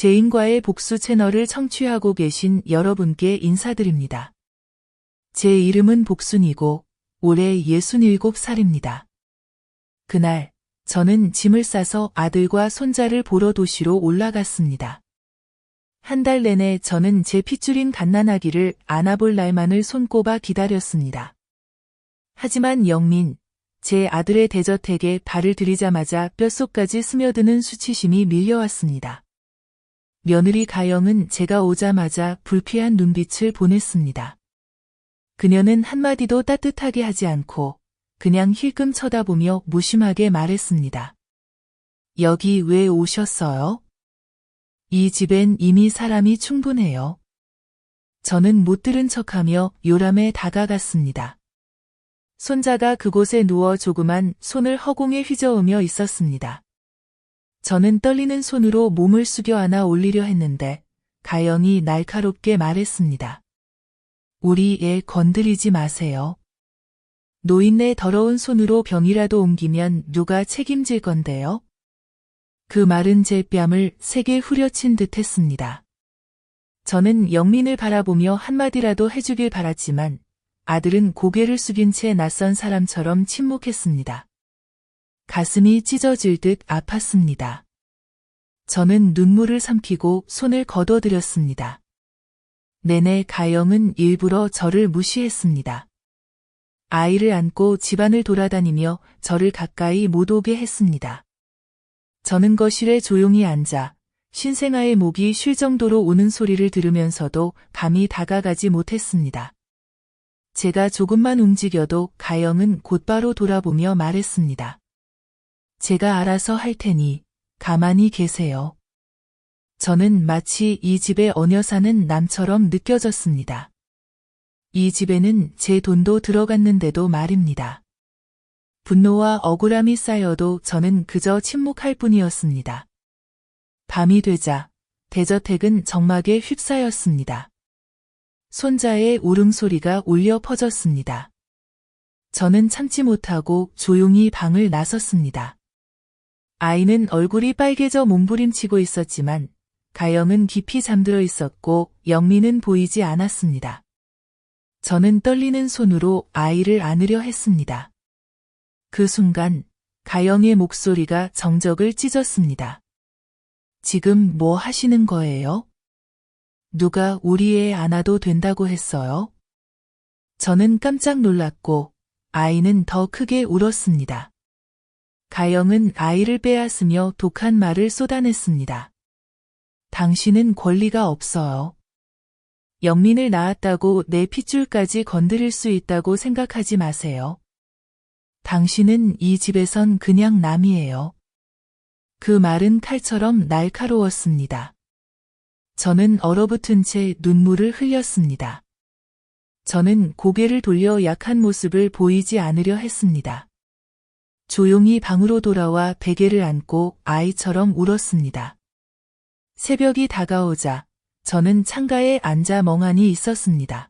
제인과의 복수 채널을 청취하고 계신 여러분께 인사드립니다. 제 이름은 복순이고 올해 67살입니다. 그날 저는 짐을 싸서 아들과 손자를 보러 도시로 올라갔습니다. 한 달 내내 저는 제 핏줄인 갓난아기를 안아볼 날만을 손꼽아 기다렸습니다. 하지만 영민, 제 아들의 대저택에 발을 들이자마자 뼛속까지 스며드는 수치심이 밀려왔습니다. 며느리 가영은 제가 오자마자 불쾌한 눈빛을 보냈습니다. 그녀는 한마디도 따뜻하게 하지 않고 그냥 힐끔 쳐다보며 무심하게 말했습니다. 여기 왜 오셨어요? 이 집엔 이미 사람이 충분해요. 저는 못 들은 척하며 요람에 다가갔습니다. 손자가 그곳에 누워 조그만 손을 허공에 휘저으며 있었습니다. 저는 떨리는 손으로 몸을 숙여 안아 올리려 했는데 가영이 날카롭게 말했습니다. 우리 애 건드리지 마세요. 노인네 더러운 손으로 병이라도 옮기면 누가 책임질 건데요? 그 말은 제 뺨을 세게 후려친 듯 했습니다. 저는 영민을 바라보며 한마디라도 해주길 바랐지만 아들은 고개를 숙인 채 낯선 사람처럼 침묵했습니다. 가슴이 찢어질 듯 아팠습니다. 저는 눈물을 삼키고 손을 거둬들였습니다. 내내 가영은 일부러 저를 무시했습니다. 아이를 안고 집안을 돌아다니며 저를 가까이 못 오게 했습니다. 저는 거실에 조용히 앉아 신생아의 목이 쉴 정도로 우는 소리를 들으면서도 감히 다가가지 못했습니다. 제가 조금만 움직여도 가영은 곧바로 돌아보며 말했습니다. 제가 알아서 할 테니 가만히 계세요. 저는 마치 이 집에 얹혀 사는 남처럼 느껴졌습니다. 이 집에는 제 돈도 들어갔는데도 말입니다. 분노와 억울함이 쌓여도 저는 그저 침묵할 뿐이었습니다. 밤이 되자 대저택은 정막에 휩싸였습니다. 손자의 울음소리가 울려 퍼졌습니다. 저는 참지 못하고 조용히 방을 나섰습니다. 아이는 얼굴이 빨개져 몸부림치고 있었지만 가영은 깊이 잠들어 있었고 영민은 보이지 않았습니다. 저는 떨리는 손으로 아이를 안으려 했습니다. 그 순간 가영의 목소리가 정적을 찢었습니다. 지금 뭐 하시는 거예요? 누가 우리 애 안아도 된다고 했어요? 저는 깜짝 놀랐고 아이는 더 크게 울었습니다. 가영은 아이를 빼앗으며 독한 말을 쏟아냈습니다. 당신은 권리가 없어요. 영민을 낳았다고 내 핏줄까지 건드릴 수 있다고 생각하지 마세요. 당신은 이 집에선 그냥 남이에요. 그 말은 칼처럼 날카로웠습니다. 저는 얼어붙은 채 눈물을 흘렸습니다. 저는 고개를 돌려 약한 모습을 보이지 않으려 했습니다. 조용히 방으로 돌아와 베개를 안고 아이처럼 울었습니다. 새벽이 다가오자 저는 창가에 앉아 멍하니 있었습니다.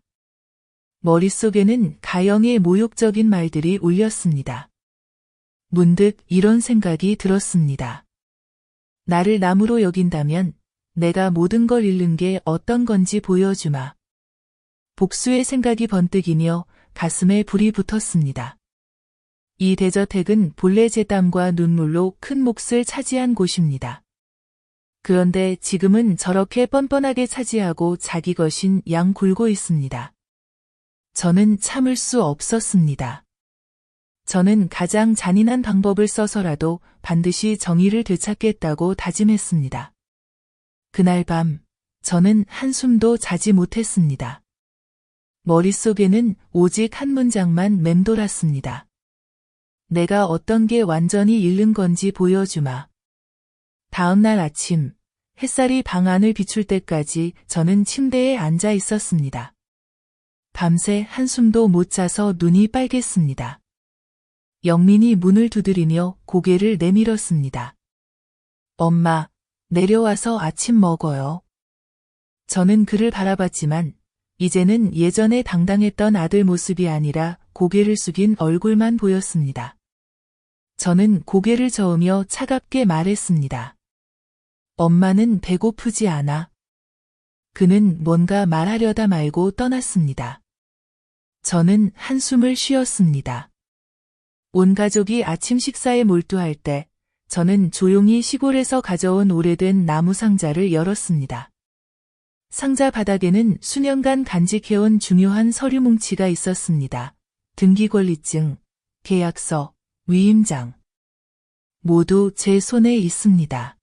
머릿속에는 가영의 모욕적인 말들이 울렸습니다. 문득 이런 생각이 들었습니다. 나를 남으로 여긴다면 내가 모든 걸 잃는 게 어떤 건지 보여주마. 복수의 생각이 번뜩이며 가슴에 불이 붙었습니다. 이 대저택은 본래 제 땀과 눈물로 큰 몫을 차지한 곳입니다. 그런데 지금은 저렇게 뻔뻔하게 차지하고 자기 것인 양 굴고 있습니다. 저는 참을 수 없었습니다. 저는 가장 잔인한 방법을 써서라도 반드시 정의를 되찾겠다고 다짐했습니다. 그날 밤 저는 한숨도 자지 못했습니다. 머릿속에는 오직 한 문장만 맴돌았습니다. 내가 어떤 게 완전히 잃는 건지 보여주마. 다음 날 아침 햇살이 방 안을 비출 때까지 저는 침대에 앉아 있었습니다. 밤새 한숨도 못 자서 눈이 빨갰습니다. 영민이 문을 두드리며 고개를 내밀었습니다. 엄마, 내려와서 아침 먹어요. 저는 그를 바라봤지만 이제는 예전에 당당했던 아들 모습이 아니라 고개를 숙인 얼굴만 보였습니다. 저는 고개를 저으며 차갑게 말했습니다. 엄마는 배고프지 않아. 그는 뭔가 말하려다 말고 떠났습니다. 저는 한숨을 쉬었습니다. 온 가족이 아침 식사에 몰두할 때 저는 조용히 시골에서 가져온 오래된 나무 상자를 열었습니다. 상자 바닥에는 수년간 간직해온 중요한 서류 뭉치가 있었습니다. 등기권리증, 계약서, 위임장. 모두 제 손에 있습니다.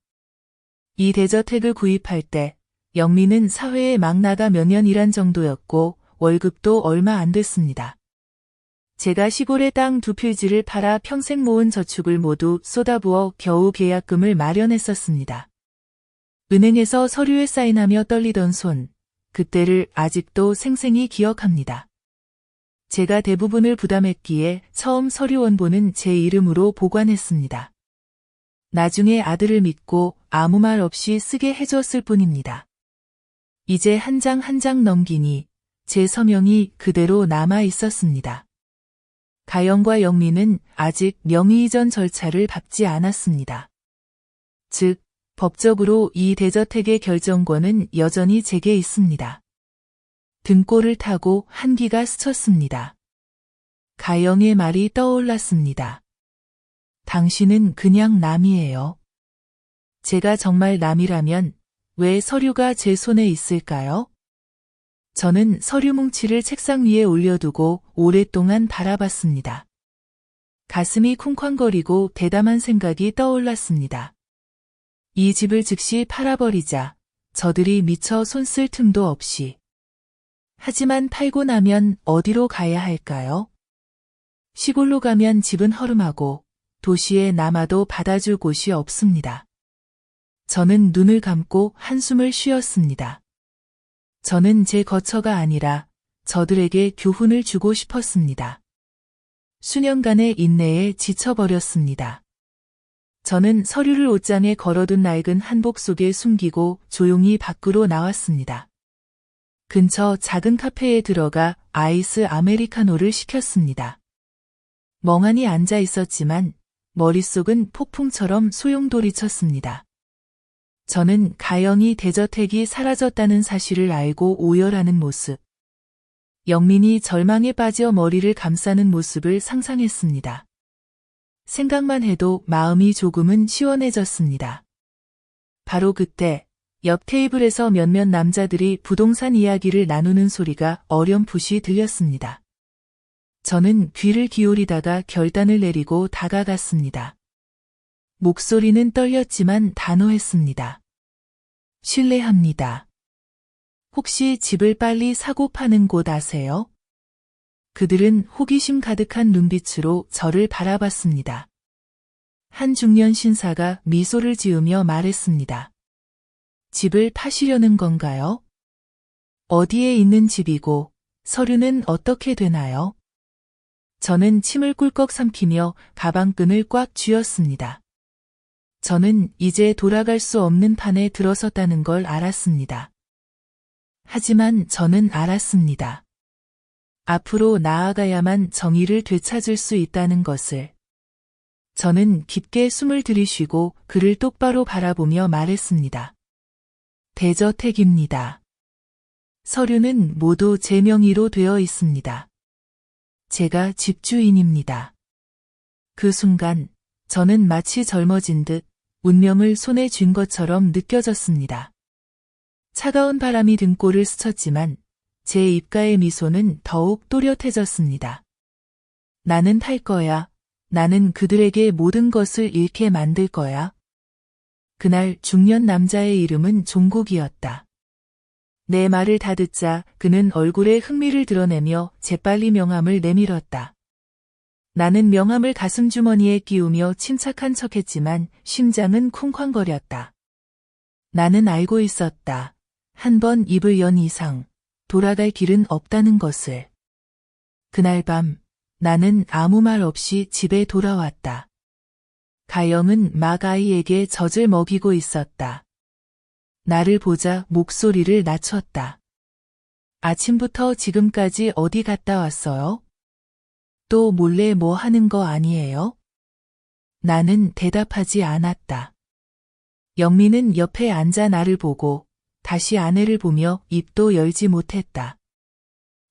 이 대저택을 구입할 때 영미는 사회에 막 나가 몇 년 일한 정도였고 월급도 얼마 안 됐습니다. 제가 시골의 땅 2필지를 팔아 평생 모은 저축을 모두 쏟아부어 겨우 계약금을 마련했었습니다. 은행에서 서류에 사인하며 떨리던 손, 그때를 아직도 생생히 기억합니다. 제가 대부분을 부담했기에 처음 서류 원본은 제 이름으로 보관했습니다. 나중에 아들을 믿고 아무 말 없이 쓰게 해줬을 뿐입니다. 이제 한 장 한 장 넘기니 제 서명이 그대로 남아 있었습니다. 가영과 영미는 아직 명의 이전 절차를 밟지 않았습니다. 즉, 법적으로 이 대저택의 결정권은 여전히 제게 있습니다. 등골을 타고 한기가 스쳤습니다. 가영의 말이 떠올랐습니다. 당신은 그냥 남이에요. 제가 정말 남이라면 왜 서류가 제 손에 있을까요? 저는 서류 뭉치를 책상 위에 올려두고 오랫동안 바라봤습니다. 가슴이 쿵쾅거리고 대담한 생각이 떠올랐습니다. 이 집을 즉시 팔아버리자 저들이 미처 손 쓸 틈도 없이. 하지만 팔고 나면 어디로 가야 할까요? 시골로 가면 집은 허름하고 도시에 남아도 받아줄 곳이 없습니다. 저는 눈을 감고 한숨을 쉬었습니다. 저는 제 거처가 아니라 저들에게 교훈을 주고 싶었습니다. 수년간의 인내에 지쳐버렸습니다. 저는 서류를 옷장에 걸어둔 낡은 한복 속에 숨기고 조용히 밖으로 나왔습니다. 근처 작은 카페에 들어가 아이스 아메리카노를 시켰습니다. 멍하니 앉아 있었지만 머릿속은 폭풍처럼 소용돌이쳤습니다. 저는 가영이 대저택이 사라졌다는 사실을 알고 오열하는 모습, 영민이 절망에 빠져 머리를 감싸는 모습을 상상했습니다. 생각만 해도 마음이 조금은 시원해졌습니다. 바로 그때 옆 테이블에서 몇몇 남자들이 부동산 이야기를 나누는 소리가 어렴풋이 들렸습니다. 저는 귀를 기울이다가 결단을 내리고 다가갔습니다. 목소리는 떨렸지만 단호했습니다. 실례합니다. 혹시 집을 빨리 사고 파는 곳 아세요? 그들은 호기심 가득한 눈빛으로 저를 바라봤습니다. 한 중년 신사가 미소를 지으며 말했습니다. 집을 파시려는 건가요? 어디에 있는 집이고 서류는 어떻게 되나요? 저는 침을 꿀꺽 삼키며 가방끈을 꽉 쥐었습니다. 저는 이제 돌아갈 수 없는 판에 들어섰다는 걸 알았습니다. 하지만 저는 알았습니다. 앞으로 나아가야만 정의를 되찾을 수 있다는 것을. 저는 깊게 숨을 들이쉬고 그를 똑바로 바라보며 말했습니다. 대저택입니다. 서류는 모두 제 명의로 되어 있습니다. 제가 집주인입니다. 그 순간 저는 마치 젊어진 듯 운명을 손에 쥔 것처럼 느껴졌습니다. 차가운 바람이 등골을 스쳤지만 제 입가의 미소는 더욱 또렷해졌습니다. 나는 탈 거야. 나는 그들에게 모든 것을 잃게 만들 거야. 그날 중년 남자의 이름은 종국이었다. 내 말을 다 듣자 그는 얼굴에 흥미를 드러내며 재빨리 명함을 내밀었다. 나는 명함을 가슴주머니에 끼우며 침착한 척했지만 심장은 쿵쾅거렸다. 나는 알고 있었다. 한 번 입을 연 이상 돌아갈 길은 없다는 것을. 그날 밤 나는 아무 말 없이 집에 돌아왔다. 가영은 막 아이에게 젖을 먹이고 있었다. 나를 보자 목소리를 낮췄다. 아침부터 지금까지 어디 갔다 왔어요? 또 몰래 뭐 하는 거 아니에요? 나는 대답하지 않았다. 영민은 옆에 앉아 나를 보고 다시 아내를 보며 입도 열지 못했다.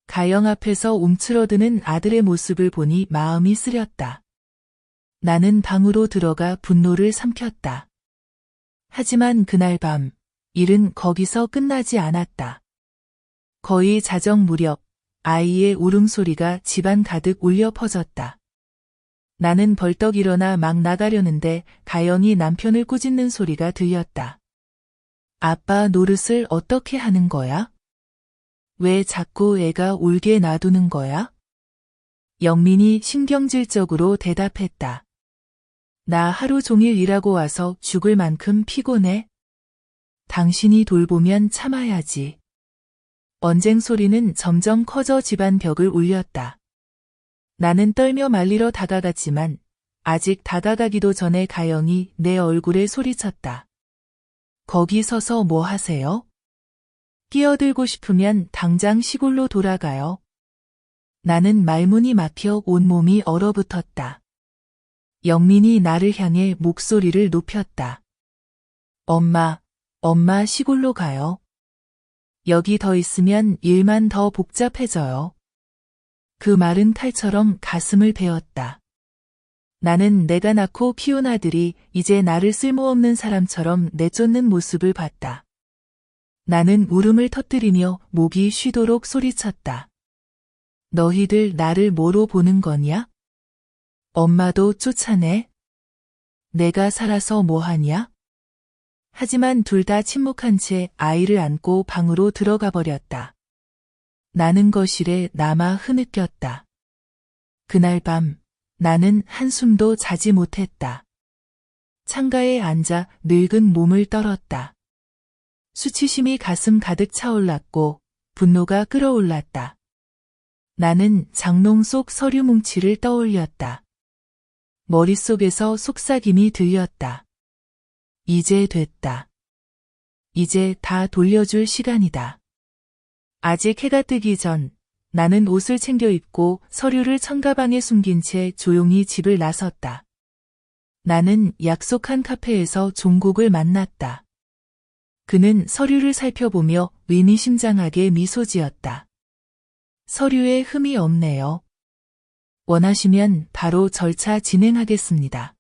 가영 앞에서 움츠러드는 아들의 모습을 보니 마음이 쓰렸다. 나는 방으로 들어가 분노를 삼켰다. 하지만 그날 밤, 일은 거기서 끝나지 않았다. 거의 자정 무렵, 아이의 울음소리가 집안 가득 울려 퍼졌다. 나는 벌떡 일어나 막 나가려는데 가영이 남편을 꾸짖는 소리가 들렸다. 아빠 노릇을 어떻게 하는 거야? 왜 자꾸 애가 울게 놔두는 거야? 영민이 신경질적으로 대답했다. 나 하루 종일 일하고 와서 죽을 만큼 피곤해. 당신이 돌보면 참아야지. 언쟁 소리는 점점 커져 집안 벽을 울렸다. 나는 떨며 말리러 다가갔지만 아직 다가가기도 전에 가영이 내 얼굴에 소리쳤다. 거기 서서 뭐 하세요? 끼어들고 싶으면 당장 시골로 돌아가요. 나는 말문이 막혀 온몸이 얼어붙었다. 영민이 나를 향해 목소리를 높였다. 엄마 시골로 가요. 여기 더 있으면 일만 더 복잡해져요. 그 말은 칼처럼 가슴을 베었다. 나는 내가 낳고 키운 아들이 이제 나를 쓸모없는 사람처럼 내쫓는 모습을 봤다. 나는 울음을 터뜨리며 목이 쉬도록 소리쳤다. 너희들 나를 뭐로 보는 거냐? 엄마도 쫓아내? 내가 살아서 뭐하냐? 하지만 둘 다 침묵한 채 아이를 안고 방으로 들어가 버렸다. 나는 거실에 남아 흐느꼈다. 그날 밤 나는 한숨도 자지 못했다. 창가에 앉아 늙은 몸을 떨었다. 수치심이 가슴 가득 차올랐고 분노가 끓어올랐다. 나는 장롱 속 서류 뭉치를 떠올렸다. 머릿속에서 속삭임이 들렸다. 이제 됐다. 이제 다 돌려줄 시간이다. 아직 해가 뜨기 전 나는 옷을 챙겨 입고 서류를 천가방에 숨긴 채 조용히 집을 나섰다. 나는 약속한 카페에서 종국을 만났다. 그는 서류를 살펴보며 의미심장하게 미소 지었다. 서류에 흠이 없네요. 원하시면 바로 절차 진행하겠습니다.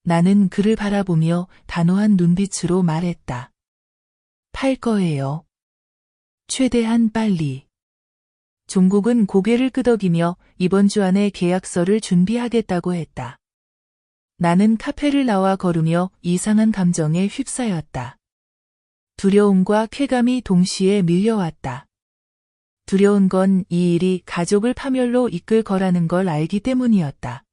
나는 그를 바라보며 단호한 눈빛으로 말했다. 팔 거예요. 최대한 빨리. 종국은 고개를 끄덕이며 이번 주 안에 계약서를 준비하겠다고 했다. 나는 카페를 나와 걸으며 이상한 감정에 휩싸였다. 두려움과 쾌감이 동시에 밀려왔다. 두려운 건 이 일이 가족을 파멸로 이끌 거라는 걸 알기 때문이었다.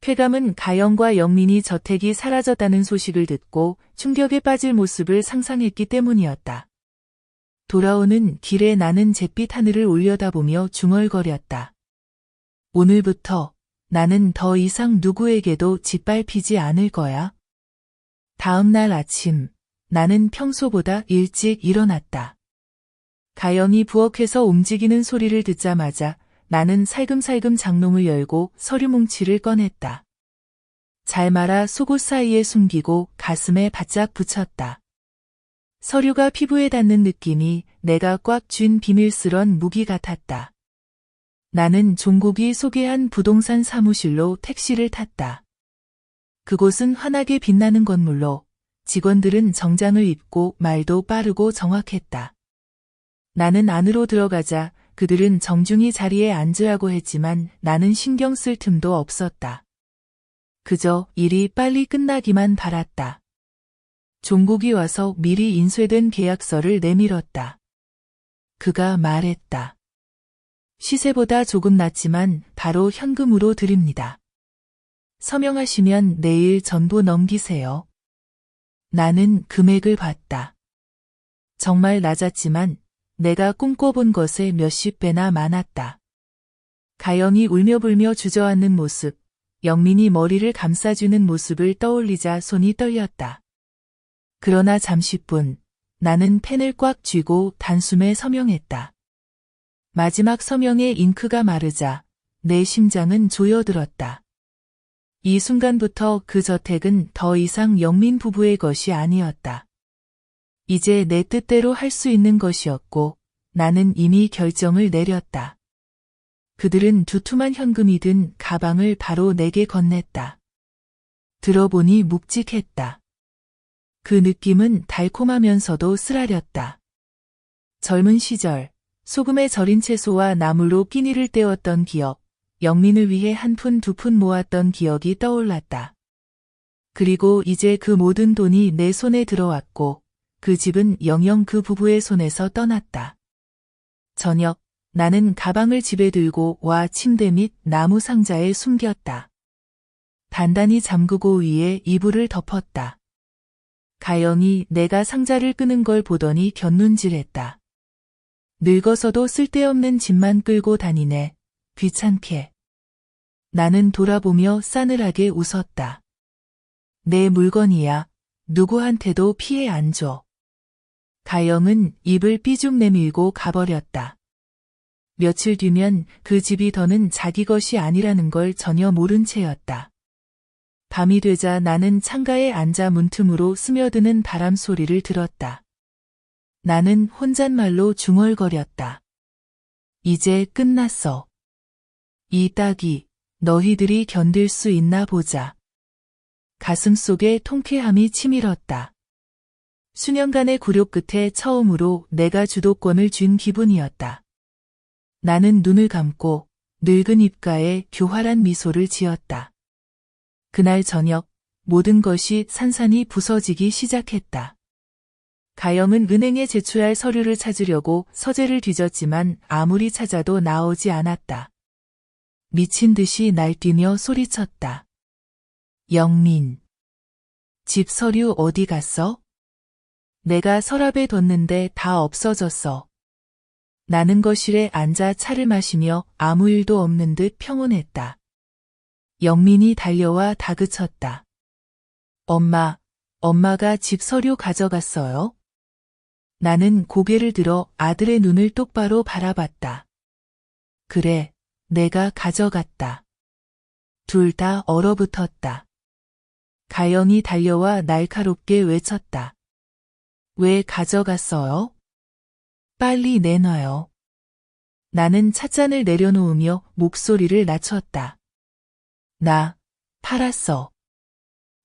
쾌감은 가영과 영민이 저택이 사라졌다는 소식을 듣고 충격에 빠질 모습을 상상했기 때문이었다. 돌아오는 길에 나는 잿빛 하늘을 올려다보며 중얼거렸다. 오늘부터 나는 더 이상 누구에게도 짓밟히지 않을 거야. 다음 날 아침, 나는 평소보다 일찍 일어났다. 가영이 부엌에서 움직이는 소리를 듣자마자 나는 살금살금 장롱을 열고 서류 뭉치를 꺼냈다. 잘 말아 속옷 사이에 숨기고 가슴에 바짝 붙였다. 서류가 피부에 닿는 느낌이 내가 꽉 쥔 비밀스런 무기 같았다. 나는 종국이 소개한 부동산 사무실로 택시를 탔다. 그곳은 환하게 빛나는 건물로 직원들은 정장을 입고 말도 빠르고 정확했다. 나는 안으로 들어가자 그들은 정중히 자리에 앉으라고 했지만 나는 신경 쓸 틈도 없었다. 그저 일이 빨리 끝나기만 바랐다. 종국이 와서 미리 인쇄된 계약서를 내밀었다. 그가 말했다. 시세보다 조금 낮지만 바로 현금으로 드립니다. 서명하시면 내일 전부 넘기세요. 나는 금액을 봤다. 정말 낮았지만 내가 꿈꿔본 것의 몇십 배나 많았다. 가영이 울며 불며 주저앉는 모습, 영민이 머리를 감싸주는 모습을 떠올리자 손이 떨렸다. 그러나 잠시뿐 나는 펜을 꽉 쥐고 단숨에 서명했다. 마지막 서명의 잉크가 마르자 내 심장은 조여들었다. 이 순간부터 그 저택은 더 이상 영민 부부의 것이 아니었다. 이제 내 뜻대로 할 수 있는 것이었고 나는 이미 결정을 내렸다. 그들은 두툼한 현금이 든 가방을 바로 내게 건넸다. 들어보니 묵직했다. 그 느낌은 달콤하면서도 쓰라렸다. 젊은 시절 소금에 절인 채소와 나물로 끼니를 때웠던 기억, 영민을 위해 한 푼 두 푼 모았던 기억이 떠올랐다. 그리고 이제 그 모든 돈이 내 손에 들어왔고 그 집은 영영 그 부부의 손에서 떠났다. 저녁, 나는 가방을 집에 들고 와 침대 밑 나무 상자에 숨겼다. 단단히 잠그고 위에 이불을 덮었다. 가영이 내가 상자를 끄는 걸 보더니 곁눈질했다. 늙어서도 쓸데없는 짐만 끌고 다니네. 귀찮게. 나는 돌아보며 싸늘하게 웃었다. 내 물건이야. 누구한테도 피해 안 줘. 가영은 입을 삐죽 내밀고 가버렸다. 며칠 뒤면 그 집이 더는 자기 것이 아니라는 걸 전혀 모른 채였다. 밤이 되자 나는 창가에 앉아 문틈으로 스며드는 바람 소리를 들었다. 나는 혼잣말로 중얼거렸다. 이제 끝났어. 이 딱이 너희들이 견딜 수 있나 보자. 가슴속에 통쾌함이 치밀었다. 수년간의 굴욕 끝에 처음으로 내가 주도권을 쥔 기분이었다. 나는 눈을 감고 늙은 입가에 교활한 미소를 지었다. 그날 저녁 모든 것이 산산이 부서지기 시작했다. 가영은 은행에 제출할 서류를 찾으려고 서재를 뒤졌지만 아무리 찾아도 나오지 않았다. 미친 듯이 날뛰며 소리쳤다. 영민. 집 서류 어디 갔어? 내가 서랍에 뒀는데 다 없어졌어. 나는 거실에 앉아 차를 마시며 아무 일도 없는 듯 평온했다. 영민이 달려와 다그쳤다. 엄마가 집 서류 가져갔어요? 나는 고개를 들어 아들의 눈을 똑바로 바라봤다. 그래, 내가 가져갔다. 둘 다 얼어붙었다. 가영이 달려와 날카롭게 외쳤다. 왜 가져갔어요? 빨리 내놔요. 나는 찻잔을 내려놓으며 목소리를 낮췄다. 나 팔았어.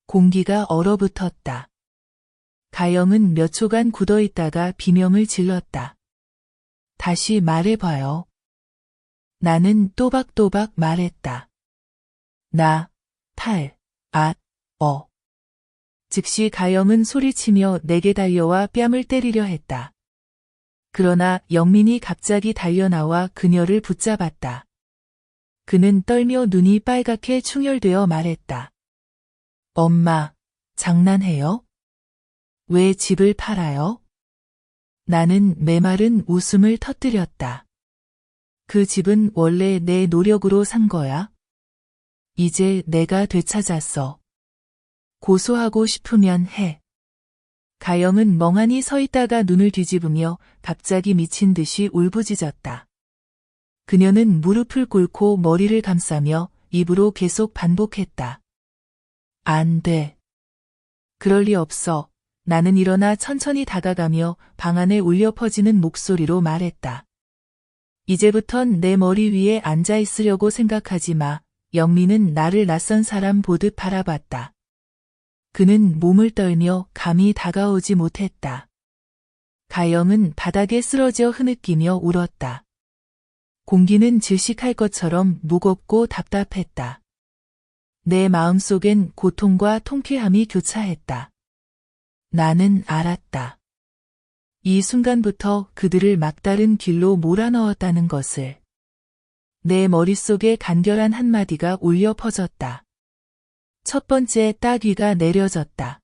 공기가 얼어붙었다. 가영은 몇 초간 굳어있다가 비명을 질렀다. 다시 말해봐요. 나는 또박또박 말했다. 나, 즉시 가영은 소리치며 내게 달려와 뺨을 때리려 했다. 그러나 영민이 갑자기 달려나와 그녀를 붙잡았다. 그는 떨며 눈이 빨갛게 충혈되어 말했다. 엄마, 장난해요? 왜 집을 팔아요? 나는 메마른 웃음을 터뜨렸다. 그 집은 원래 내 노력으로 산 거야. 이제 내가 되찾았어. 고소하고 싶으면 해. 가영은 멍하니 서 있다가 눈을 뒤집으며 갑자기 미친 듯이 울부짖었다. 그녀는 무릎을 꿇고 머리를 감싸며 입으로 계속 반복했다. 안 돼. 그럴 리 없어. 나는 일어나 천천히 다가가며 방 안에 울려 퍼지는 목소리로 말했다. 이제부턴 내 머리 위에 앉아 있으려고 생각하지 마. 영민은 나를 낯선 사람 보듯 바라봤다. 그는 몸을 떨며 감히 다가오지 못했다. 가영은 바닥에 쓰러져 흐느끼며 울었다. 공기는 질식할 것처럼 무겁고 답답했다. 내 마음속엔 고통과 통쾌함이 교차했다. 나는 알았다. 이 순간부터 그들을 막다른 길로 몰아넣었다는 것을. 내 머릿속에 간결한 한마디가 울려 퍼졌다. 첫 번째 따귀가 내려졌다.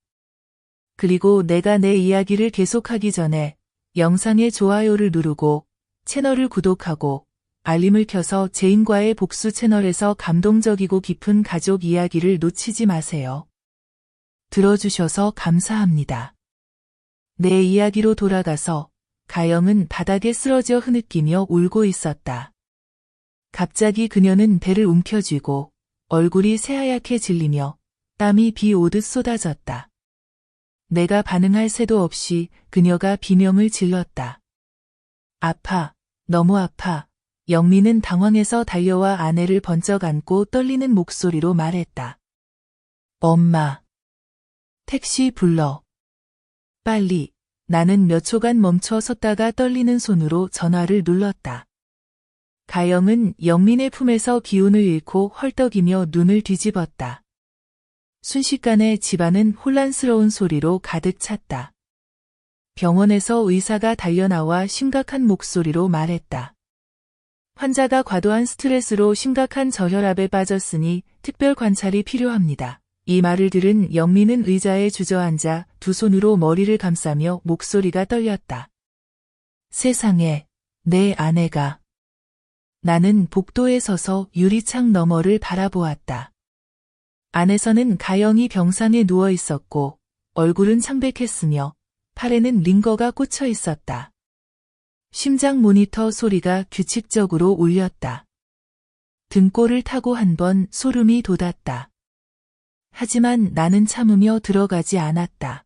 그리고 내가 내 이야기를 계속하기 전에 영상의 좋아요를 누르고 채널을 구독하고 알림을 켜서 제인과의 복수 채널에서 감동적이고 깊은 가족 이야기를 놓치지 마세요. 들어주셔서 감사합니다. 내 이야기로 돌아가서 가영은 바닥에 쓰러져 흐느끼며 울고 있었다. 갑자기 그녀는 배를 움켜쥐고 얼굴이 새하얗게 질리며 땀이 비 오듯 쏟아졌다. 내가 반응할 새도 없이 그녀가 비명을 질렀다. 아파, 너무 아파. 영민은 당황해서 달려와 아내를 번쩍 안고 떨리는 목소리로 말했다. 엄마. 택시 불러. 빨리. 나는 몇 초간 멈춰 섰다가 떨리는 손으로 전화를 눌렀다. 가영은 영민의 품에서 기운을 잃고 헐떡이며 눈을 뒤집었다. 순식간에 집안은 혼란스러운 소리로 가득 찼다. 병원에서 의사가 달려나와 심각한 목소리로 말했다. 환자가 과도한 스트레스로 심각한 저혈압에 빠졌으니 특별 관찰이 필요합니다. 이 말을 들은 영민은 의자에 주저앉아 두 손으로 머리를 감싸며 목소리가 떨렸다. 세상에, 내 아내가. 나는 복도에 서서 유리창 너머를 바라보았다. 안에서는 가영이 병상에 누워 있었고 얼굴은 창백했으며 팔에는 링거가 꽂혀 있었다. 심장 모니터 소리가 규칙적으로 울렸다. 등골을 타고 한 번 소름이 돋았다. 하지만 나는 참으며 들어가지 않았다.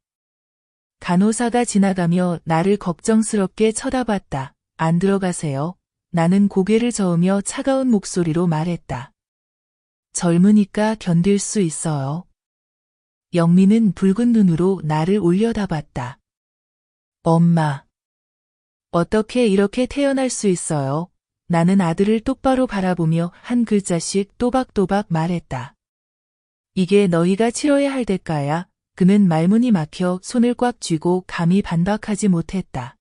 간호사가 지나가며 나를 걱정스럽게 쳐다봤다. 안 들어가세요. 나는 고개를 저으며 차가운 목소리로 말했다. 젊으니까 견딜 수 있어요. 영민은 붉은 눈으로 나를 올려다봤다. 엄마. 어떻게 이렇게 태어날 수 있어요? 나는 아들을 똑바로 바라보며 한 글자씩 또박또박 말했다. 이게 너희가 치러야 할 대가야. 그는 말문이 막혀 손을 꽉 쥐고 감히 반박하지 못했다.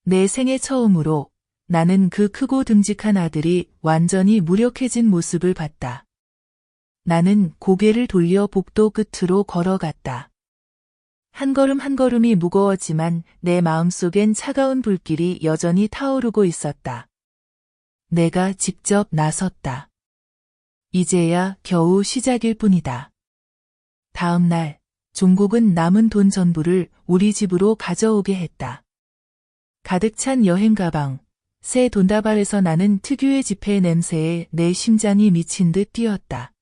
내 생애 처음으로 나는 그 크고 듬직한 아들이 완전히 무력해진 모습을 봤다. 나는 고개를 돌려 복도 끝으로 걸어갔다. 한 걸음 한 걸음이 무거웠지만 내 마음속엔 차가운 불길이 여전히 타오르고 있었다. 내가 직접 나섰다. 이제야 겨우 시작일 뿐이다. 다음 날, 종국은 남은 돈 전부를 우리 집으로 가져오게 했다. 가득 찬 여행 가방, 새 돈다발에서 나는 특유의 지폐 냄새에 내 심장이 미친 듯 뛰었다.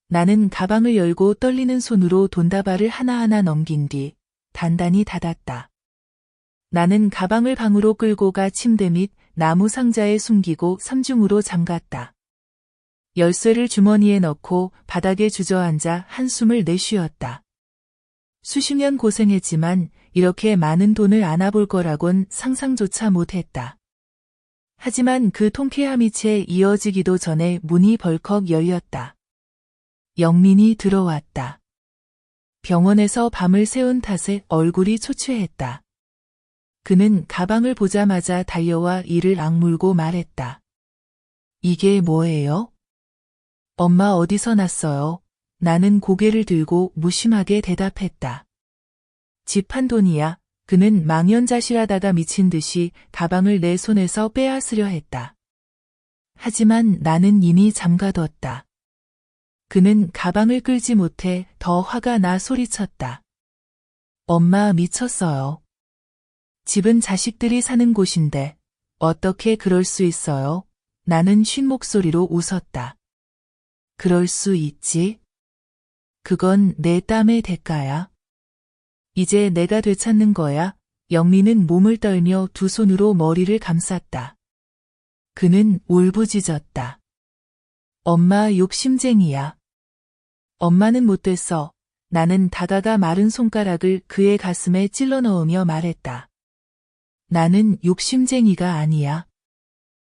나는 가방을 열고 떨리는 손으로 돈다발을 하나하나 넘긴 뒤 단단히 닫았다. 나는 가방을 방으로 끌고 가 침대 밑 나무 상자에 숨기고 삼중으로 잠갔다. 열쇠를 주머니에 넣고 바닥에 주저앉아 한숨을 내쉬었다. 수십 년 고생했지만 이렇게 많은 돈을 안아볼 거라곤 상상조차 못했다. 하지만 그 통쾌함이 채 이어지기도 전에 문이 벌컥 열렸다. 영민이 들어왔다. 병원에서 밤을 새운 탓에 얼굴이 초췌했다. 그는 가방을 보자마자 달려와 이를 악물고 말했다. 이게 뭐예요? 엄마 어디서 났어요? 나는 고개를 들고 무심하게 대답했다. 집 한 돈이야. 그는 망연자실하다가 미친 듯이 가방을 내 손에서 빼앗으려 했다. 하지만 나는 이미 잠가뒀다. 그는 가방을 끌지 못해 더 화가 나 소리쳤다. 엄마 미쳤어요. 집은 자식들이 사는 곳인데 어떻게 그럴 수 있어요? 나는 쉰 목소리로 웃었다. 그럴 수 있지. 그건 내 땀의 대가야. 이제 내가 되찾는 거야. 영민은 몸을 떨며 두 손으로 머리를 감쌌다. 그는 울부짖었다. 엄마 욕심쟁이야. 엄마는 못됐어. 나는 다가가 마른 손가락을 그의 가슴에 찔러 넣으며 말했다. 나는 욕심쟁이가 아니야.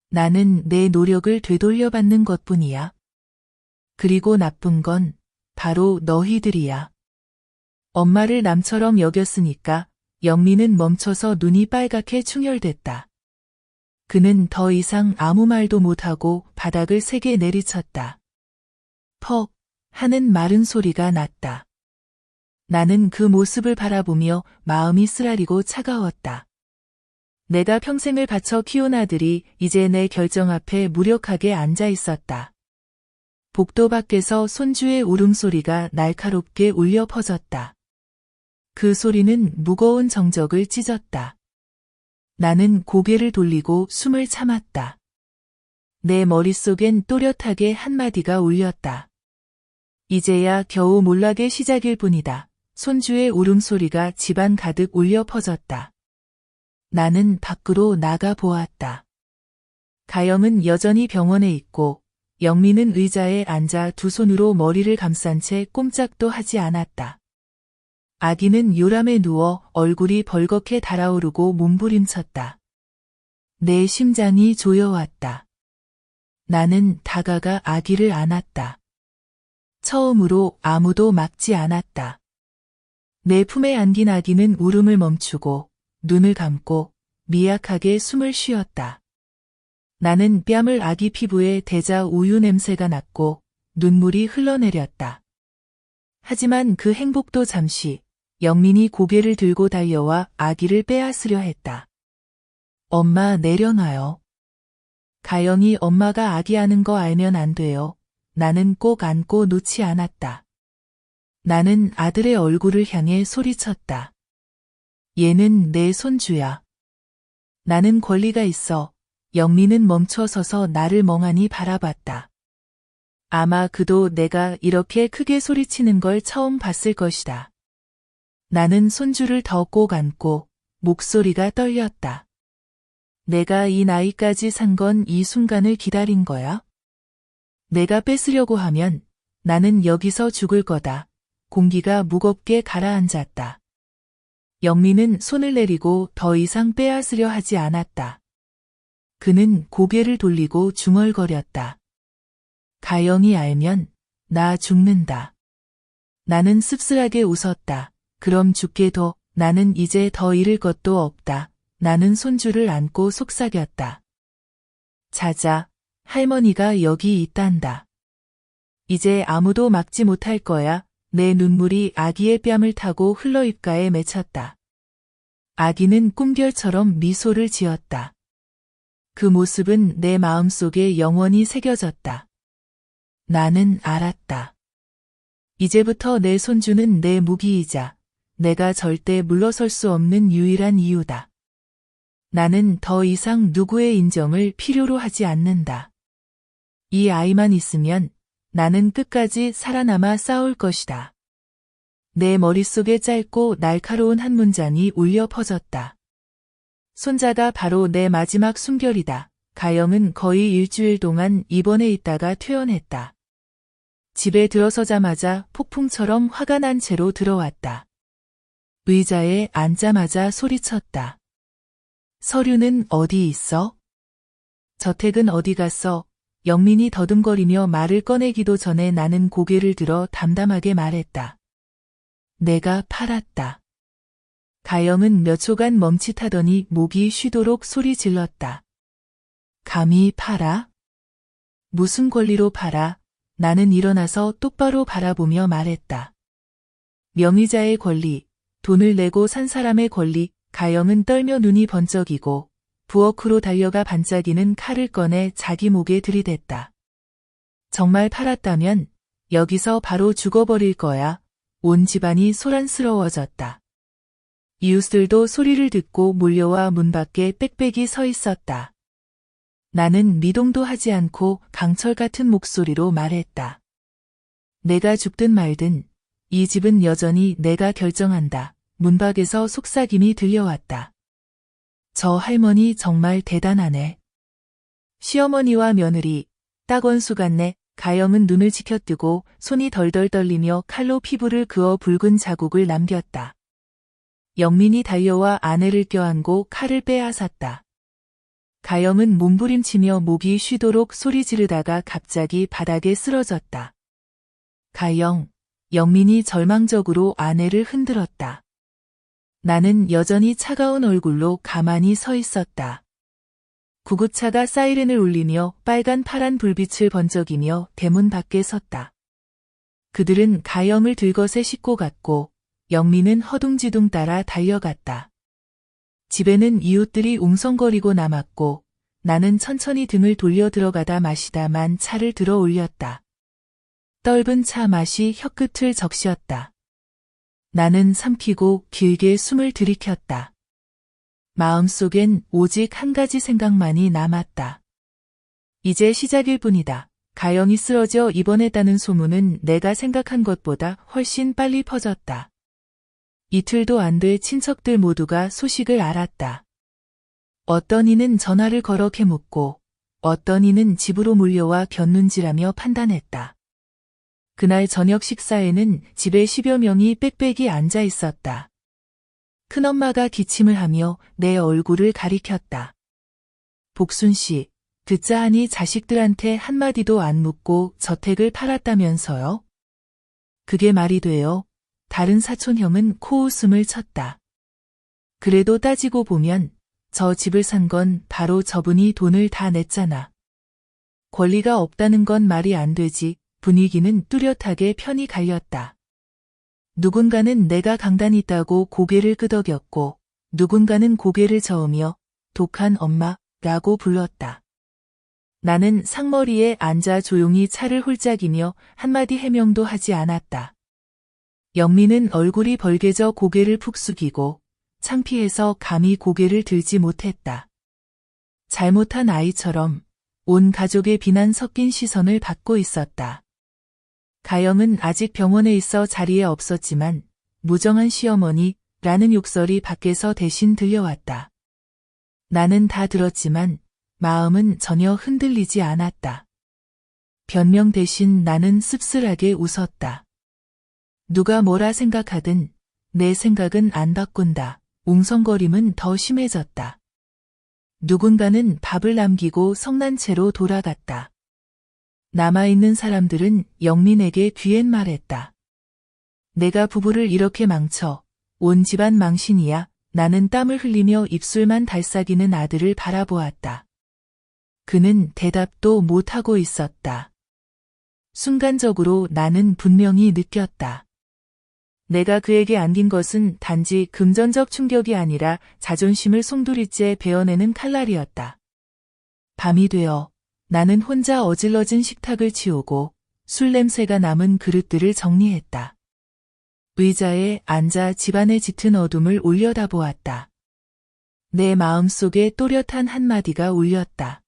나는 내 노력을 되돌려받는 것뿐이야. 그리고 나쁜 건 바로 너희들이야. 엄마를 남처럼 여겼으니까 영민은 멈춰서 눈이 빨갛게 충혈됐다. 그는 더 이상 아무 말도 못하고 바닥을 세게 내리쳤다. 퍽 하는 마른 소리가 났다. 나는 그 모습을 바라보며 마음이 쓰라리고 차가웠다. 내가 평생을 바쳐 키운 아들이 이제 내 결정 앞에 무력하게 앉아 있었다. 복도 밖에서 손주의 울음소리가 날카롭게 울려 퍼졌다. 그 소리는 무거운 정적을 찢었다. 나는 고개를 돌리고 숨을 참았다. 내 머릿속엔 또렷하게 한마디가 울렸다. 이제야 겨우 몰락의 시작일 뿐이다. 손주의 울음소리가 집안 가득 울려 퍼졌다. 나는 밖으로 나가 보았다. 가영은 여전히 병원에 있고 영민은 의자에 앉아 두 손으로 머리를 감싼 채 꼼짝도 하지 않았다. 아기는 요람에 누워 얼굴이 벌겋게 달아오르고 몸부림쳤다. 내 심장이 조여왔다. 나는 다가가 아기를 안았다. 처음으로 아무도 막지 않았다. 내 품에 안긴 아기는 울음을 멈추고 눈을 감고 미약하게 숨을 쉬었다. 나는 뺨을 아기 피부에 대자 우유 냄새가 났고 눈물이 흘러내렸다. 하지만 그 행복도 잠시 영민이 고개를 들고 달려와 아기를 빼앗으려 했다. 엄마 내려놔요. 가영이 엄마가 아기 아는 거 알면 안 돼요. 나는 꼭 안고 놓지 않았다. 나는 아들의 얼굴을 향해 소리쳤다. 얘는 내 손주야. 나는 권리가 있어. 영민은 멈춰서서 나를 멍하니 바라봤다. 아마 그도 내가 이렇게 크게 소리치는 걸 처음 봤을 것이다. 나는 손주를 더 꼭 안고 목소리가 떨렸다. 내가 이 나이까지 산 건 이 순간을 기다린 거야? 내가 뺏으려고 하면 나는 여기서 죽을 거다. 공기가 무겁게 가라앉았다. 영민은 손을 내리고 더 이상 빼앗으려 하지 않았다. 그는 고개를 돌리고 중얼거렸다. 가영이 알면 나 죽는다. 나는 씁쓸하게 웃었다. 그럼 죽게 둬. 나는 이제 더 잃을 것도 없다. 나는 손주를 안고 속삭였다. 자자, 할머니가 여기 있단다. 이제 아무도 막지 못할 거야. 내 눈물이 아기의 뺨을 타고 흘러 입가에 맺혔다. 아기는 꿈결처럼 미소를 지었다. 그 모습은 내 마음속에 영원히 새겨졌다. 나는 알았다. 이제부터 내 손주는 내 무기이자 내가 절대 물러설 수 없는 유일한 이유다. 나는 더 이상 누구의 인정을 필요로 하지 않는다. 이 아이만 있으면 나는 끝까지 살아남아 싸울 것이다. 내 머릿속에 짧고 날카로운 한 문장이 울려 퍼졌다. 손자가 바로 내 마지막 숨결이다. 가영은 거의 일주일 동안 입원해 있다가 퇴원했다. 집에 들어서자마자 폭풍처럼 화가 난 채로 들어왔다. 의자에 앉자마자 소리쳤다. 서류는 어디 있어? 저택은 어디 갔어? 영민이 더듬거리며 말을 꺼내기도 전에 나는 고개를 들어 담담하게 말했다. 내가 팔았다. 가영은 몇 초간 멈칫하더니 목이 쉬도록 소리 질렀다. 감히 팔아? 무슨 권리로 팔아? 나는 일어나서 똑바로 바라보며 말했다. 명의자의 권리, 돈을 내고 산 사람의 권리. 가영은 떨며 눈이 번쩍이고 부엌으로 달려가 반짝이는 칼을 꺼내 자기 목에 들이댔다. 정말 팔았다면 여기서 바로 죽어버릴 거야. 온 집안이 소란스러워졌다. 이웃들도 소리를 듣고 몰려와 문 밖에 빽빽이 서 있었다. 나는 미동도 하지 않고 강철 같은 목소리로 말했다. 내가 죽든 말든 이 집은 여전히 내가 결정한다. 문 밖에서 속삭임이 들려왔다. 저 할머니 정말 대단하네. 시어머니와 며느리, 딱 원수 같네. 가영은 눈을 치켜뜨고 손이 덜덜 떨리며 칼로 피부를 그어 붉은 자국을 남겼다. 영민이 달려와 아내를 껴안고 칼을 빼앗았다. 가영은 몸부림치며 목이 쉬도록 소리 지르다가 갑자기 바닥에 쓰러졌다. 가영, 영민이 절망적으로 아내를 흔들었다. 나는 여전히 차가운 얼굴로 가만히 서 있었다. 구급차가 사이렌을 울리며 빨간 파란 불빛을 번쩍이며 대문 밖에 섰다. 그들은 가영을 들것에 싣고 갔고 영민은 허둥지둥 따라 달려갔다. 집에는 이웃들이 웅성거리고 남았고 나는 천천히 등을 돌려 들어가다 마시다만 차를 들어 올렸다. 떫은 차 맛이 혀끝을 적시었다. 나는 삼키고 길게 숨을 들이켰다. 마음속엔 오직 한 가지 생각만이 남았다. 이제 시작일 뿐이다. 가영이 쓰러져 입원했다는 소문은 내가 생각한 것보다 훨씬 빨리 퍼졌다. 이틀도 안 돼 친척들 모두가 소식을 알았다. 어떤 이는 전화를 걸어 캐묻고 어떤 이는 집으로 몰려와 곁눈질하며 판단했다. 그날 저녁 식사에는 집에 10여 명이 빽빽이 앉아 있었다. 큰엄마가 기침을 하며 내 얼굴을 가리켰다. 복순 씨, 듣자 하니 자식들한테 한마디도 안 묻고 저택을 팔았다면서요? 그게 말이 돼요? 다른 사촌형은 코웃음을 쳤다. 그래도 따지고 보면 저 집을 산 건 바로 저분이 돈을 다 냈잖아. 권리가 없다는 건 말이 안 되지. 분위기는 뚜렷하게 편이 갈렸다. 누군가는 내가 강단 있다고 고개를 끄덕였고 누군가는 고개를 저으며 독한 엄마라고 불렀다. 나는 상머리에 앉아 조용히 차를 홀짝이며 한마디 해명도 하지 않았다. 영민은 얼굴이 벌개져 고개를 푹 숙이고 창피해서 감히 고개를 들지 못했다. 잘못한 아이처럼 온 가족의 비난 섞인 시선을 받고 있었다. 가영은 아직 병원에 있어 자리에 없었지만 무정한 시어머니라는 욕설이 밖에서 대신 들려왔다. 나는 다 들었지만 마음은 전혀 흔들리지 않았다. 변명 대신 나는 씁쓸하게 웃었다. 누가 뭐라 생각하든 내 생각은 안 바꾼다. 웅성거림은 더 심해졌다. 누군가는 밥을 남기고 성난 채로 돌아갔다. 남아있는 사람들은 영민에게 귀엔 말했다. 내가 부부를 이렇게 망쳐 온 집안 망신이야. 나는 땀을 흘리며 입술만 달싹이는 아들을 바라보았다. 그는 대답도 못하고 있었다. 순간적으로 나는 분명히 느꼈다. 내가 그에게 안긴 것은 단지 금전적 충격이 아니라 자존심을 송두리째 베어내는 칼날이었다. 밤이 되어 나는 혼자 어질러진 식탁을 치우고 술 냄새가 남은 그릇들을 정리했다. 의자에 앉아 집안의 짙은 어둠을 올려다보았다. 내 마음속에 또렷한 한마디가 울렸다.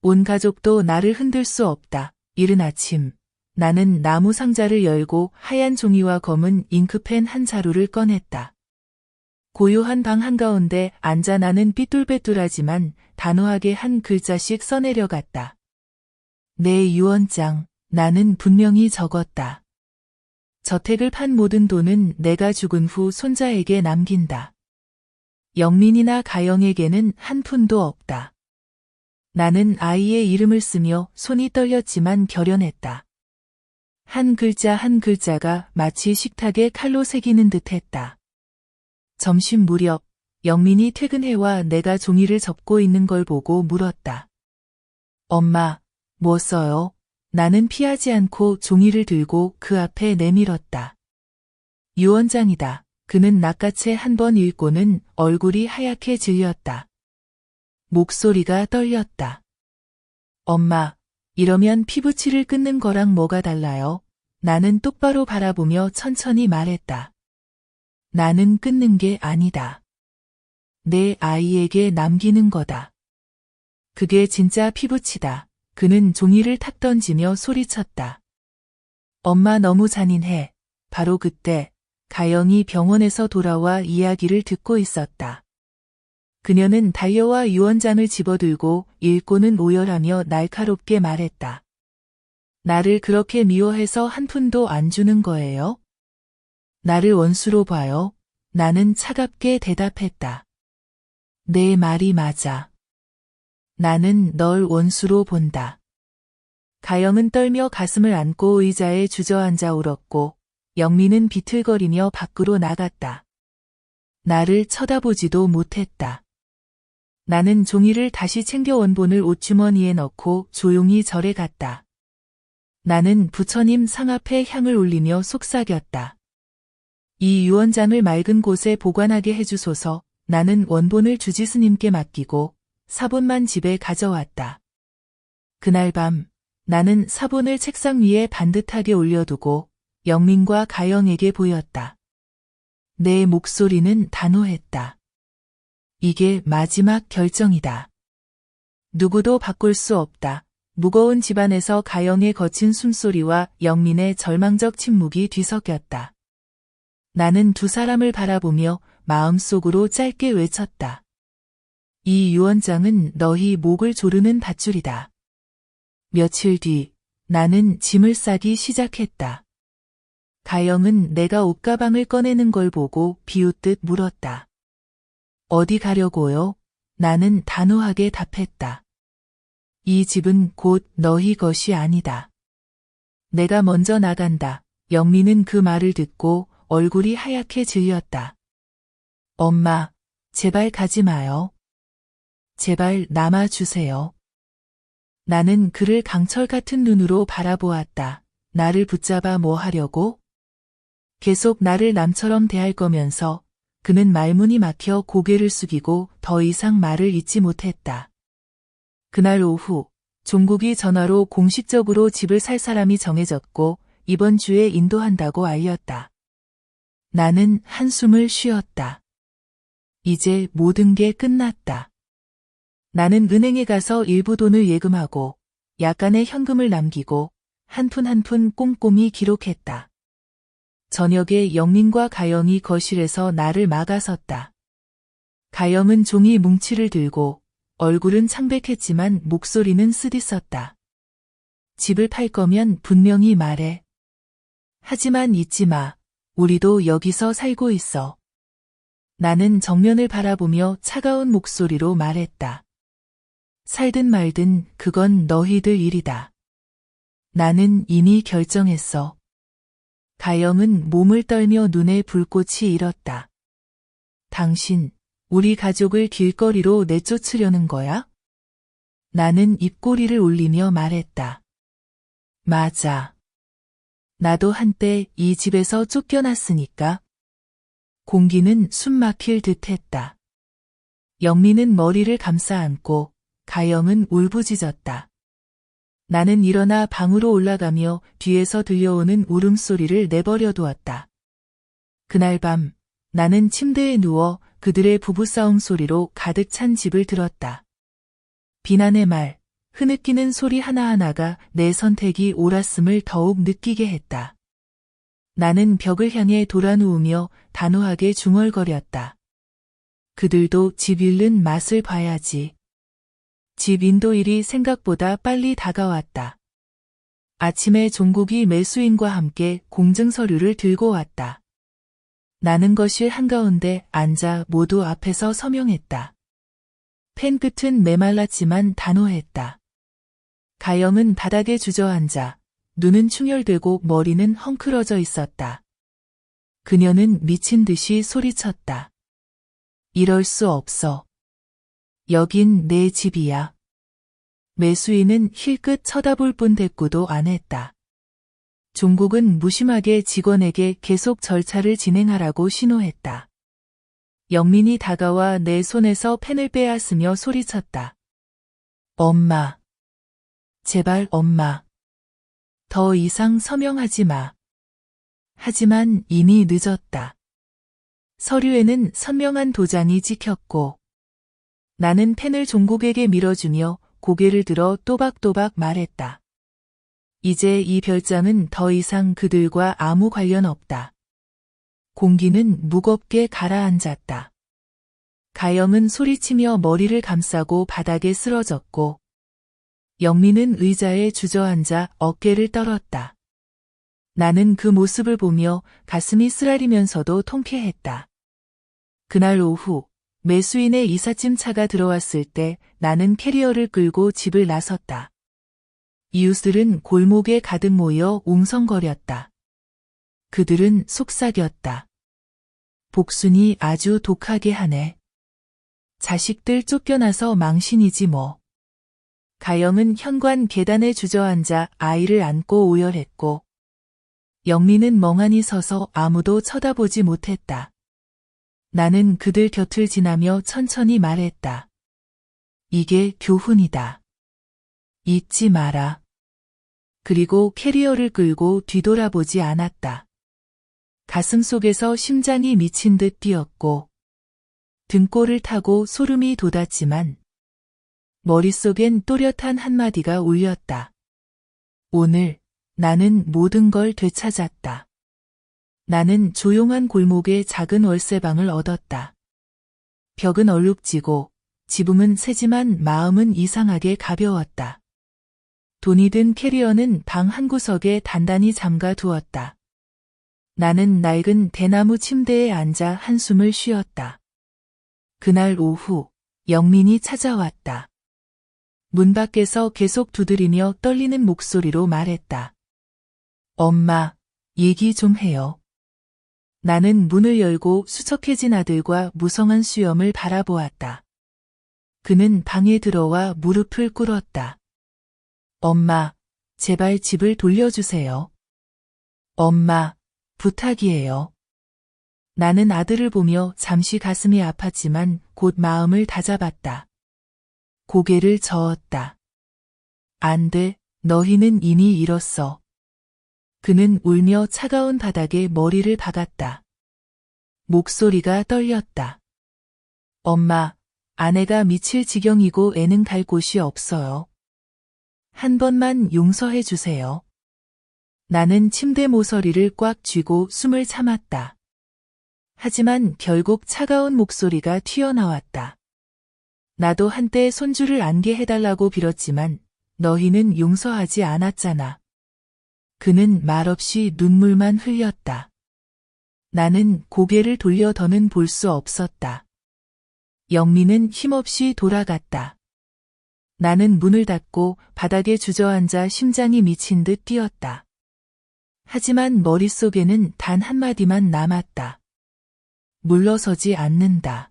온 가족도 나를 흔들 수 없다. 이른 아침 나는 나무 상자를 열고 하얀 종이와 검은 잉크펜 한 자루를 꺼냈다. 고요한 방 한가운데 앉아 나는 삐뚤빼뚤하지만 단호하게 한 글자씩 써내려갔다. 내 유언장, 나는 분명히 적었다. 저택을 판 모든 돈은 내가 죽은 후 손자에게 남긴다. 영민이나 가영에게는 한 푼도 없다. 나는 아이의 이름을 쓰며 손이 떨렸지만 결연했다. 한 글자 한 글자가 마치 식탁에 칼로 새기는 듯 했다. 점심 무렵 영민이 퇴근해와 내가 종이를 접고 있는 걸 보고 물었다. 엄마, 뭐 써요? 나는 피하지 않고 종이를 들고 그 앞에 내밀었다. 유언장이다. 그는 낚아채 한 번 읽고는 얼굴이 하얗게 질렸다. 목소리가 떨렸다. 엄마, 이러면 피부치를 끊는 거랑 뭐가 달라요? 나는 똑바로 바라보며 천천히 말했다. 나는 끊는 게 아니다. 내 아이에게 남기는 거다. 그게 진짜 피부치다. 그는 종이를 탁 던지며 소리쳤다. 엄마 너무 잔인해. 바로 그때 가영이 병원에서 돌아와 이야기를 듣고 있었다. 그녀는 달려와 유언장을 집어들고 읽고는 오열하며 날카롭게 말했다. 나를 그렇게 미워해서 한 푼도 안 주는 거예요? 나를 원수로 봐요? 나는 차갑게 대답했다. 내 말이 맞아. 나는 널 원수로 본다. 가영은 떨며 가슴을 안고 의자에 주저앉아 울었고 영민은 비틀거리며 밖으로 나갔다. 나를 쳐다보지도 못했다. 나는 종이를 다시 챙겨 원본을 옷주머니에 넣고 조용히 절에 갔다. 나는 부처님 상 앞에 향을 올리며 속삭였다. 이 유언장을 맑은 곳에 보관하게 해주소서. 나는 원본을 주지스님께 맡기고 사본만 집에 가져왔다. 그날 밤 나는 사본을 책상 위에 반듯하게 올려두고 영민과 가영에게 보였다. 내 목소리는 단호했다. 이게 마지막 결정이다. 누구도 바꿀 수 없다. 무거운 집안에서 가영의 거친 숨소리와 영민의 절망적 침묵이 뒤섞였다. 나는 두 사람을 바라보며 마음속으로 짧게 외쳤다. 이 유언장은 너희 목을 조르는 밧줄이다. 며칠 뒤 나는 짐을 싸기 시작했다. 가영은 내가 옷가방을 꺼내는 걸 보고 비웃듯 물었다. 어디 가려고요? 나는 단호하게 답했다. 이 집은 곧 너희 것이 아니다. 내가 먼저 나간다. 영민은 그 말을 듣고 얼굴이 하얗게 질렸다. 엄마, 제발 가지 마요. 제발 남아주세요. 나는 그를 강철 같은 눈으로 바라보았다. 나를 붙잡아 뭐 하려고? 계속 나를 남처럼 대할 거면서 그는 말문이 막혀 고개를 숙이고 더 이상 말을 잇지 못했다. 그날 오후 종국이 전화로 공식적으로 집을 살 사람이 정해졌고 이번 주에 인도한다고 알렸다. 나는 한숨을 쉬었다. 이제 모든 게 끝났다. 나는 은행에 가서 일부 돈을 예금하고 약간의 현금을 남기고 한 푼 한 푼 꼼꼼히 기록했다. 저녁에 영민과 가영이 거실에서 나를 막아섰다. 가영은 종이 뭉치를 들고 얼굴은 창백했지만 목소리는 쓰디썼다. 집을 팔 거면 분명히 말해. 하지만 잊지 마. 우리도 여기서 살고 있어. 나는 정면을 바라보며 차가운 목소리로 말했다. 살든 말든 그건 너희들 일이다. 나는 이미 결정했어. 가영은 몸을 떨며 눈에 불꽃이 일었다. 당신, 우리 가족을 길거리로 내쫓으려는 거야? 나는 입꼬리를 올리며 말했다. 맞아. 나도 한때 이 집에서 쫓겨났으니까. 공기는 숨 막힐 듯했다. 영민은 머리를 감싸 안고 가영은 울부짖었다. 나는 일어나 방으로 올라가며 뒤에서 들려오는 울음소리를 내버려 두었다. 그날 밤 나는 침대에 누워 그들의 부부싸움 소리로 가득 찬 집을 들었다. 비난의 말, 흐느끼는 소리 하나하나가 내 선택이 옳았음을 더욱 느끼게 했다. 나는 벽을 향해 돌아누우며 단호하게 중얼거렸다. 그들도 집 잃는 맛을 봐야지. 집 인도일이 생각보다 빨리 다가왔다. 아침에 종국이 매수인과 함께 공증서류를 들고 왔다. 나는 거실 한가운데 앉아 모두 앞에서 서명했다. 펜 끝은 메말랐지만 단호했다. 가영은 바닥에 주저앉아 눈은 충혈되고 머리는 헝클어져 있었다. 그녀는 미친 듯이 소리쳤다. 이럴 수 없어. 여긴 내 집이야. 매수인은 힐끗 쳐다볼 뿐 대꾸도 안 했다. 종국은 무심하게 직원에게 계속 절차를 진행하라고 신호했다. 영민이 다가와 내 손에서 펜을 빼앗으며 소리쳤다. 엄마. 제발 엄마. 더 이상 서명하지 마. 하지만 이미 늦었다. 서류에는 선명한 도장이 찍혔고 나는 펜을 종국에게 밀어주며 고개를 들어 또박또박 말했다. 이제 이 별장은 더 이상 그들과 아무 관련 없다. 공기는 무겁게 가라앉았다. 가영은 소리치며 머리를 감싸고 바닥에 쓰러졌고 영민은 의자에 주저앉아 어깨를 떨었다. 나는 그 모습을 보며 가슴이 쓰라리면서도 통쾌했다. 그날 오후 매수인의 이삿짐 차가 들어왔을 때 나는 캐리어를 끌고 집을 나섰다. 이웃들은 골목에 가득 모여 웅성거렸다. 그들은 속삭였다. 복순이 아주 독하게 하네. 자식들 쫓겨나서 망신이지 뭐. 가영은 현관 계단에 주저앉아 아이를 안고 오열했고 영민은 멍하니 서서 아무도 쳐다보지 못했다. 나는 그들 곁을 지나며 천천히 말했다. 이게 교훈이다. 잊지 마라. 그리고 캐리어를 끌고 뒤돌아보지 않았다. 가슴속에서 심장이 미친 듯 뛰었고 등골을 타고 소름이 돋았지만 머릿속엔 또렷한 한마디가 울렸다. 오늘 나는 모든 걸 되찾았다. 나는 조용한 골목에 작은 월세방을 얻었다. 벽은 얼룩지고 지붕은 새지만 마음은 이상하게 가벼웠다. 돈이 든 캐리어는 방 한구석에 단단히 잠가 두었다. 나는 낡은 대나무 침대에 앉아 한숨을 쉬었다. 그날 오후 영민이 찾아왔다. 문 밖에서 계속 두드리며 떨리는 목소리로 말했다. 엄마, 얘기 좀 해요. 나는 문을 열고 수척해진 아들과 무성한 수염을 바라보았다. 그는 방에 들어와 무릎을 꿇었다. 엄마, 제발 집을 돌려주세요. 엄마, 부탁이에요. 나는 아들을 보며 잠시 가슴이 아팠지만 곧 마음을 다잡았다. 고개를 저었다. 안 돼, 너희는 이미 잃었어. 그는 울며 차가운 바닥에 머리를 박았다. 목소리가 떨렸다. 엄마, 아내가 미칠 지경이고 애는 갈 곳이 없어요. 한 번만 용서해 주세요. 나는 침대 모서리를 꽉 쥐고 숨을 참았다. 하지만 결국 차가운 목소리가 튀어나왔다. 나도 한때 손주를 안게 해달라고 빌었지만 너희는 용서하지 않았잖아. 그는 말없이 눈물만 흘렸다. 나는 고개를 돌려 더는 볼 수 없었다. 영민은 힘없이 돌아갔다. 나는 문을 닫고 바닥에 주저앉아 심장이 미친 듯 뛰었다. 하지만 머릿속에는 단 한마디만 남았다. 물러서지 않는다.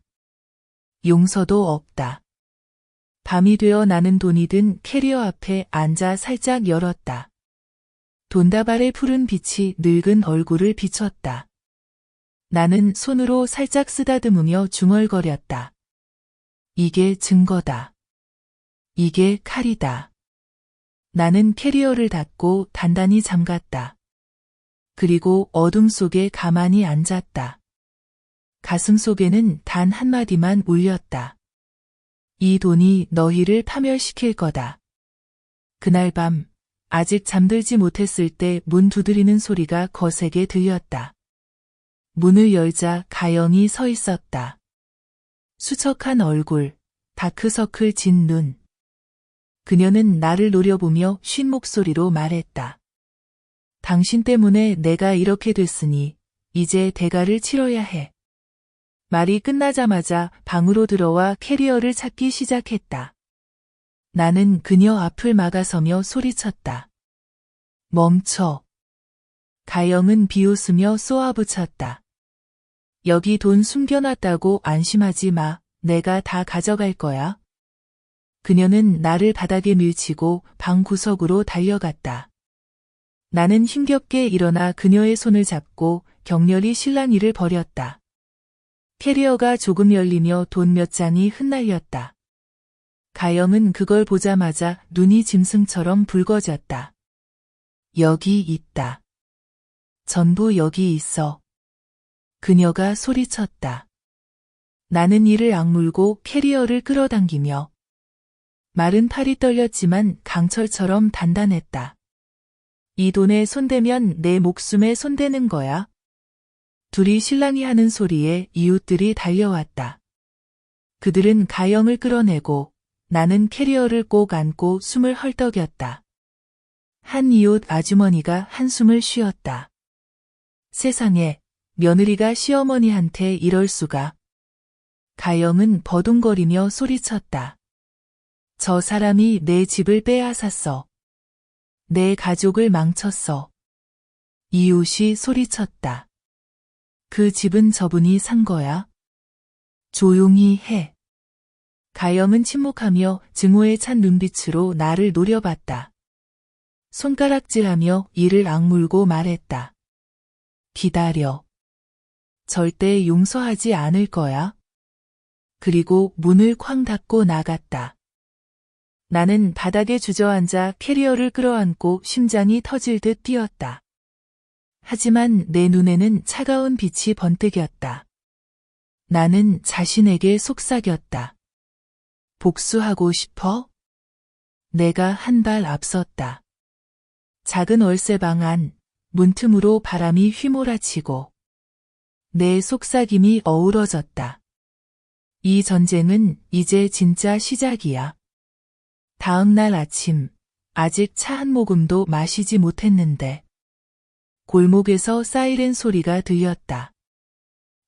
용서도 없다. 밤이 되어 나는 돈이 든 캐리어 앞에 앉아 살짝 열었다. 돈다발의 푸른 빛이 늙은 얼굴을 비췄다. 나는 손으로 살짝 쓰다듬으며 중얼거렸다. 이게 증거다. 이게 칼이다. 나는 캐리어를 닫고 단단히 잠갔다. 그리고 어둠 속에 가만히 앉았다. 가슴 속에는 단 한마디만 울렸다. 이 돈이 너희를 파멸시킬 거다. 그날 밤, 아직 잠들지 못했을 때 문 두드리는 소리가 거세게 들렸다. 문을 열자 가영이 서 있었다. 수척한 얼굴, 다크서클 진 눈. 그녀는 나를 노려보며 쉰 목소리로 말했다. 당신 때문에 내가 이렇게 됐으니 이제 대가를 치러야 해. 말이 끝나자마자 방으로 들어와 캐리어를 찾기 시작했다. 나는 그녀 앞을 막아서며 소리쳤다. 멈춰. 가영은 비웃으며 쏘아붙였다. 여기 돈 숨겨놨다고 안심하지 마. 내가 다 가져갈 거야. 그녀는 나를 바닥에 밀치고 방 구석으로 달려갔다. 나는 힘겹게 일어나 그녀의 손을 잡고 격렬히 실랑이를 벌였다. 캐리어가 조금 열리며 돈 몇 장이 흩날렸다. 가영은 그걸 보자마자 눈이 짐승처럼 붉어졌다. 여기 있다. 전부 여기 있어. 그녀가 소리쳤다. 나는 이를 악물고 캐리어를 끌어당기며 마른 팔이 떨렸지만 강철처럼 단단했다. 이 돈에 손대면 내 목숨에 손대는 거야. 둘이 실랑이 하는 소리에 이웃들이 달려왔다. 그들은 가영을 끌어내고 나는 캐리어를 꼭 안고 숨을 헐떡였다. 한 이웃 아주머니가 한숨을 쉬었다. 세상에, 며느리가 시어머니한테 이럴 수가. 가영은 버둥거리며 소리쳤다. 저 사람이 내 집을 빼앗았어. 내 가족을 망쳤어. 이웃이 소리쳤다. 그 집은 저분이 산 거야. 조용히 해. 가영은 침묵하며 증오에 찬 눈빛으로 나를 노려봤다. 손가락질하며 이를 악물고 말했다. 기다려. 절대 용서하지 않을 거야. 그리고 문을 쾅 닫고 나갔다. 나는 바닥에 주저앉아 캐리어를 끌어안고 심장이 터질 듯 뛰었다. 하지만 내 눈에는 차가운 빛이 번뜩였다. 나는 자신에게 속삭였다. 복수하고 싶어? 내가 한 발 앞섰다. 작은 월세방 안, 문틈으로 바람이 휘몰아치고 내 속삭임이 어우러졌다. 이 전쟁은 이제 진짜 시작이야. 다음 날 아침, 아직 차 한 모금도 마시지 못했는데 골목에서 사이렌 소리가 들렸다.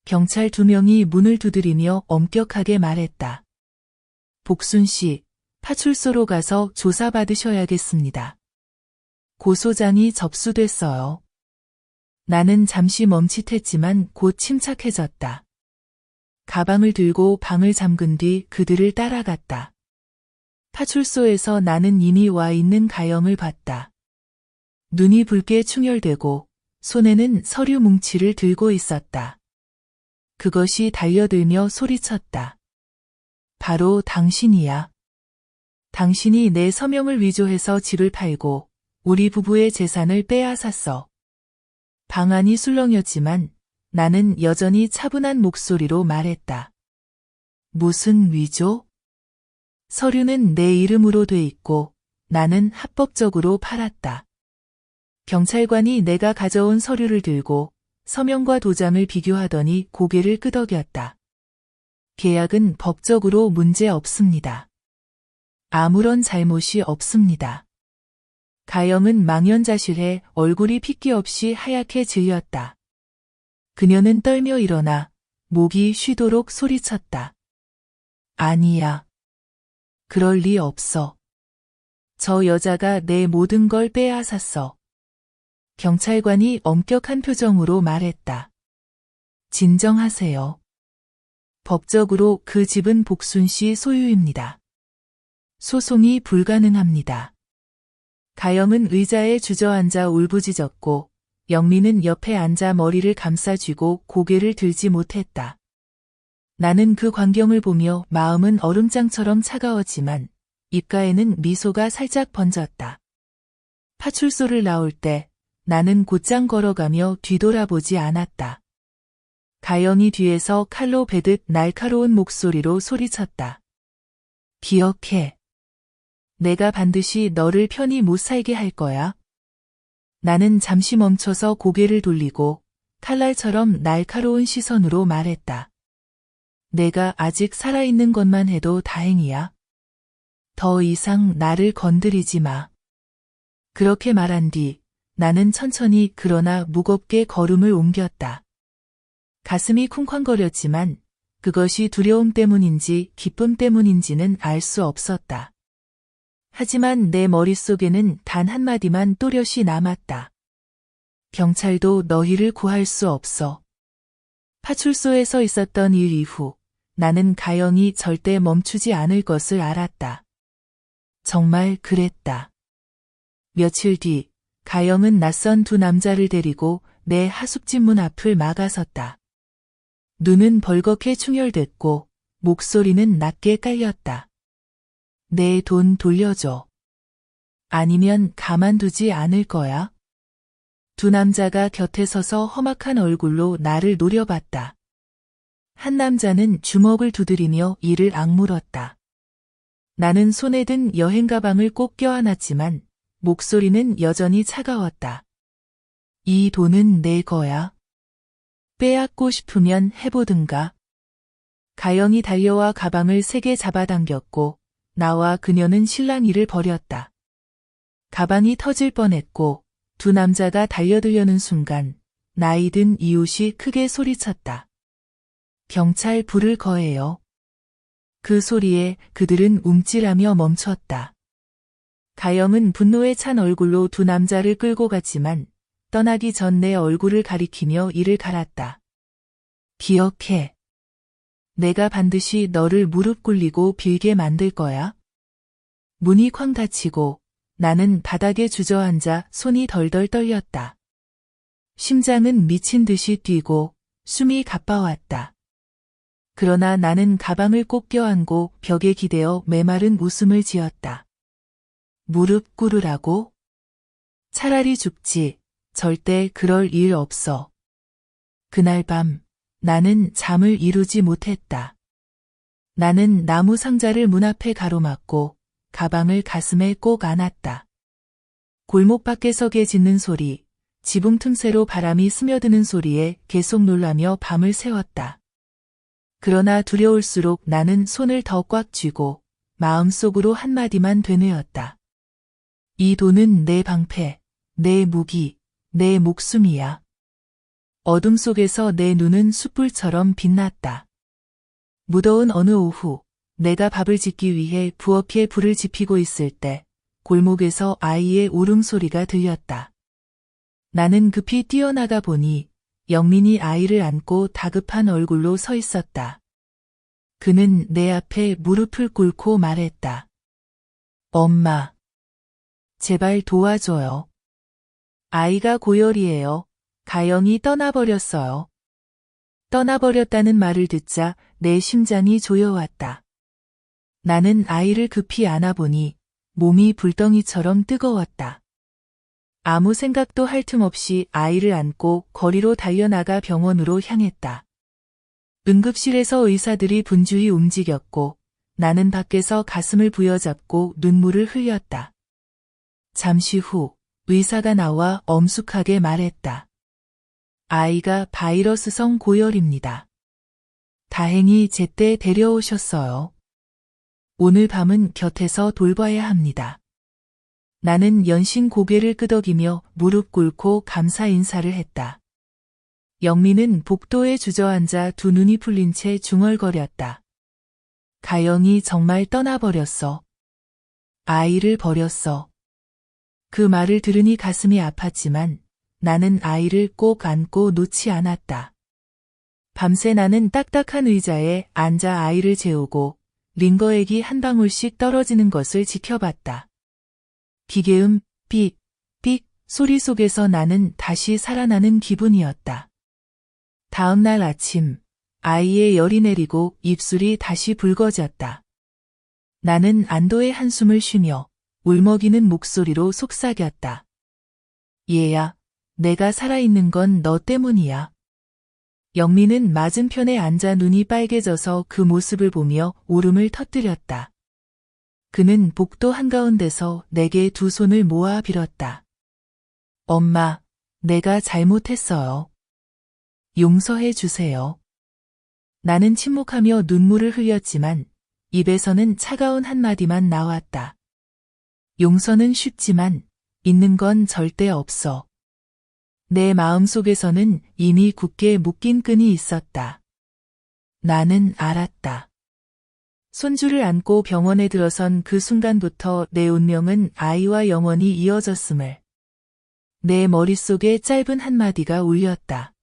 경찰 2명이 문을 두드리며 엄격하게 말했다. 복순 씨, 파출소로 가서 조사받으셔야겠습니다. 고소장이 접수됐어요. 나는 잠시 멈칫했지만 곧 침착해졌다. 가방을 들고 방을 잠근 뒤 그들을 따라갔다. 파출소에서 나는 이미 와 있는 가영을 봤다. 눈이 붉게 충혈되고 손에는 서류 뭉치를 들고 있었다. 그것이 달려들며 소리쳤다. 바로 당신이야. 당신이 내 서명을 위조해서 집을 팔고 우리 부부의 재산을 빼앗았어. 방안이 술렁였지만 나는 여전히 차분한 목소리로 말했다. 무슨 위조? 서류는 내 이름으로 돼 있고 나는 합법적으로 팔았다. 경찰관이 내가 가져온 서류를 들고 서명과 도장을 비교하더니 고개를 끄덕였다. 계약은 법적으로 문제 없습니다. 아무런 잘못이 없습니다. 가영은 망연자실해 얼굴이 핏기 없이 하얗게 질렸다. 그녀는 떨며 일어나 목이 쉬도록 소리쳤다. 아니야. 그럴 리 없어. 저 여자가 내 모든 걸 빼앗았어. 경찰관이 엄격한 표정으로 말했다. 진정하세요. 법적으로 그 집은 복순 씨 소유입니다. 소송이 불가능합니다. 가영은 의자에 주저앉아 울부짖었고 영미는 옆에 앉아 머리를 감싸쥐고 고개를 들지 못했다. 나는 그 광경을 보며 마음은 얼음장처럼 차가웠지만 입가에는 미소가 살짝 번졌다. 파출소를 나올 때 나는 곧장 걸어가며 뒤돌아보지 않았다. 가영이 뒤에서 칼로 베듯 날카로운 목소리로 소리쳤다. 기억해. 내가 반드시 너를 편히 못 살게 할 거야. 나는 잠시 멈춰서 고개를 돌리고 칼날처럼 날카로운 시선으로 말했다. 내가 아직 살아있는 것만 해도 다행이야. 더 이상 나를 건드리지 마. 그렇게 말한 뒤 나는 천천히 그러나 무겁게 걸음을 옮겼다. 가슴이 쿵쾅거렸지만 그것이 두려움 때문인지 기쁨 때문인지는 알 수 없었다. 하지만 내 머릿속에는 단 한마디만 또렷이 남았다. 경찰도 너희를 구할 수 없어. 파출소에서 있었던 일 이후 나는 가영이 절대 멈추지 않을 것을 알았다. 정말 그랬다. 며칠 뒤 가영은 낯선 2 남자를 데리고 내 하숙집 문 앞을 막아섰다. 눈은 벌겋게 충혈됐고 목소리는 낮게 깔렸다. 내 돈 돌려줘. 아니면 가만두지 않을 거야. 2 남자가 곁에 서서 험악한 얼굴로 나를 노려봤다. 한 남자는 주먹을 두드리며 이를 악물었다. 나는 손에 든 여행 가방을 꼭 껴안았지만 목소리는 여전히 차가웠다. 이 돈은 내 거야. 빼앗고 싶으면 해보든가. 가영이 달려와 가방을 세게 잡아당겼고 나와 그녀는 실랑이를 벌였다. 가방이 터질 뻔했고 2 남자가 달려들려는 순간 나이 든 이웃이 크게 소리쳤다. 경찰 불을 거해요. 그 소리에 그들은 움찔하며 멈췄다. 가영은 분노에 찬 얼굴로 2 남자를 끌고 갔지만 떠나기 전 내 얼굴을 가리키며 이를 갈았다. 기억해. 내가 반드시 너를 무릎 꿇리고 빌게 만들 거야. 문이 쾅 닫히고 나는 바닥에 주저앉아 손이 덜덜 떨렸다. 심장은 미친 듯이 뛰고 숨이 가빠왔다. 그러나 나는 가방을 꼭 껴안고 벽에 기대어 메마른 웃음을 지었다. 무릎 꿇으라고? 차라리 죽지. 절대 그럴 일 없어. 그날 밤 나는 잠을 이루지 못했다. 나는 나무 상자를 문 앞에 가로막고 가방을 가슴에 꼭 안았다. 골목 밖에서 개 짖는 소리, 지붕 틈새로 바람이 스며드는 소리에 계속 놀라며 밤을 새웠다. 그러나 두려울수록 나는 손을 더 꽉 쥐고 마음속으로 한마디만 되뇌었다. 이 돈은 내 방패, 내 무기, 내 목숨이야. 어둠 속에서 내 눈은 숯불처럼 빛났다. 무더운 어느 오후, 내가 밥을 짓기 위해 부엌에 불을 지피고 있을 때 골목에서 아이의 울음소리가 들렸다. 나는 급히 뛰어나가 보니 영민이 아이를 안고 다급한 얼굴로 서 있었다. 그는 내 앞에 무릎을 꿇고 말했다. 엄마, 제발 도와줘요. 아이가 고열이에요. 가영이 떠나버렸어요. 떠나버렸다는 말을 듣자 내 심장이 조여왔다. 나는 아이를 급히 안아보니 몸이 불덩이처럼 뜨거웠다. 아무 생각도 할 틈 없이 아이를 안고 거리로 달려나가 병원으로 향했다. 응급실에서 의사들이 분주히 움직였고 나는 밖에서 가슴을 부여잡고 눈물을 흘렸다. 잠시 후 의사가 나와 엄숙하게 말했다. 아이가 바이러스성 고열입니다. 다행히 제때 데려오셨어요. 오늘 밤은 곁에서 돌봐야 합니다. 나는 연신 고개를 끄덕이며 무릎 꿇고 감사 인사를 했다. 영민은 복도에 주저앉아 두 눈이 풀린 채 중얼거렸다. 가영이 정말 떠나버렸어. 아이를 버렸어. 그 말을 들으니 가슴이 아팠지만 나는 아이를 꼭 안고 놓지 않았다. 밤새 나는 딱딱한 의자에 앉아 아이를 재우고 링거액이 한 방울씩 떨어지는 것을 지켜봤다. 기계음 삑, 삑 소리 속에서 나는 다시 살아나는 기분이었다. 다음 날 아침, 아이의 열이 내리고 입술이 다시 붉어졌다. 나는 안도의 한숨을 쉬며 울먹이는 목소리로 속삭였다. 얘야, 내가 살아있는 건 너 때문이야. 영민은 맞은편에 앉아 눈이 빨개져서 그 모습을 보며 울음을 터뜨렸다. 그는 복도 한가운데서 내게 두 손을 모아 빌었다. 엄마, 내가 잘못했어요. 용서해 주세요. 나는 침묵하며 눈물을 흘렸지만 입에서는 차가운 한마디만 나왔다. 용서는 쉽지만 있는 건 절대 없어. 내 마음속에서는 이미 굳게 묶인 끈이 있었다. 나는 알았다. 손주를 안고 병원에 들어선 그 순간부터 내 운명은 아이와 영원히 이어졌음을. 내 머릿속에 짧은 한마디가 울렸다.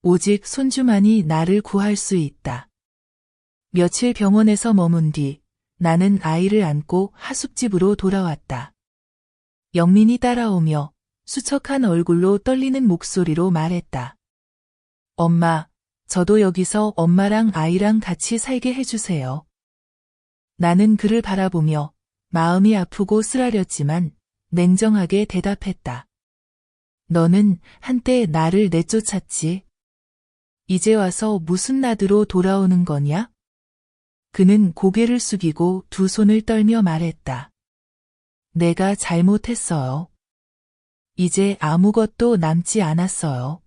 오직 손주만이 나를 구할 수 있다. 며칠 병원에서 머문 뒤 나는 아이를 안고 하숙집으로 돌아왔다. 영민이 따라오며 수척한 얼굴로 떨리는 목소리로 말했다. 엄마, 저도 여기서 엄마랑 아이랑 같이 살게 해주세요. 나는 그를 바라보며 마음이 아프고 쓰라렸지만 냉정하게 대답했다. 너는 한때 나를 내쫓았지. 이제 와서 무슨 나드로 돌아오는 거냐? 그는 고개를 숙이고 두 손을 떨며 말했다. 내가 잘못했어요. 이제 아무것도 남지 않았어요.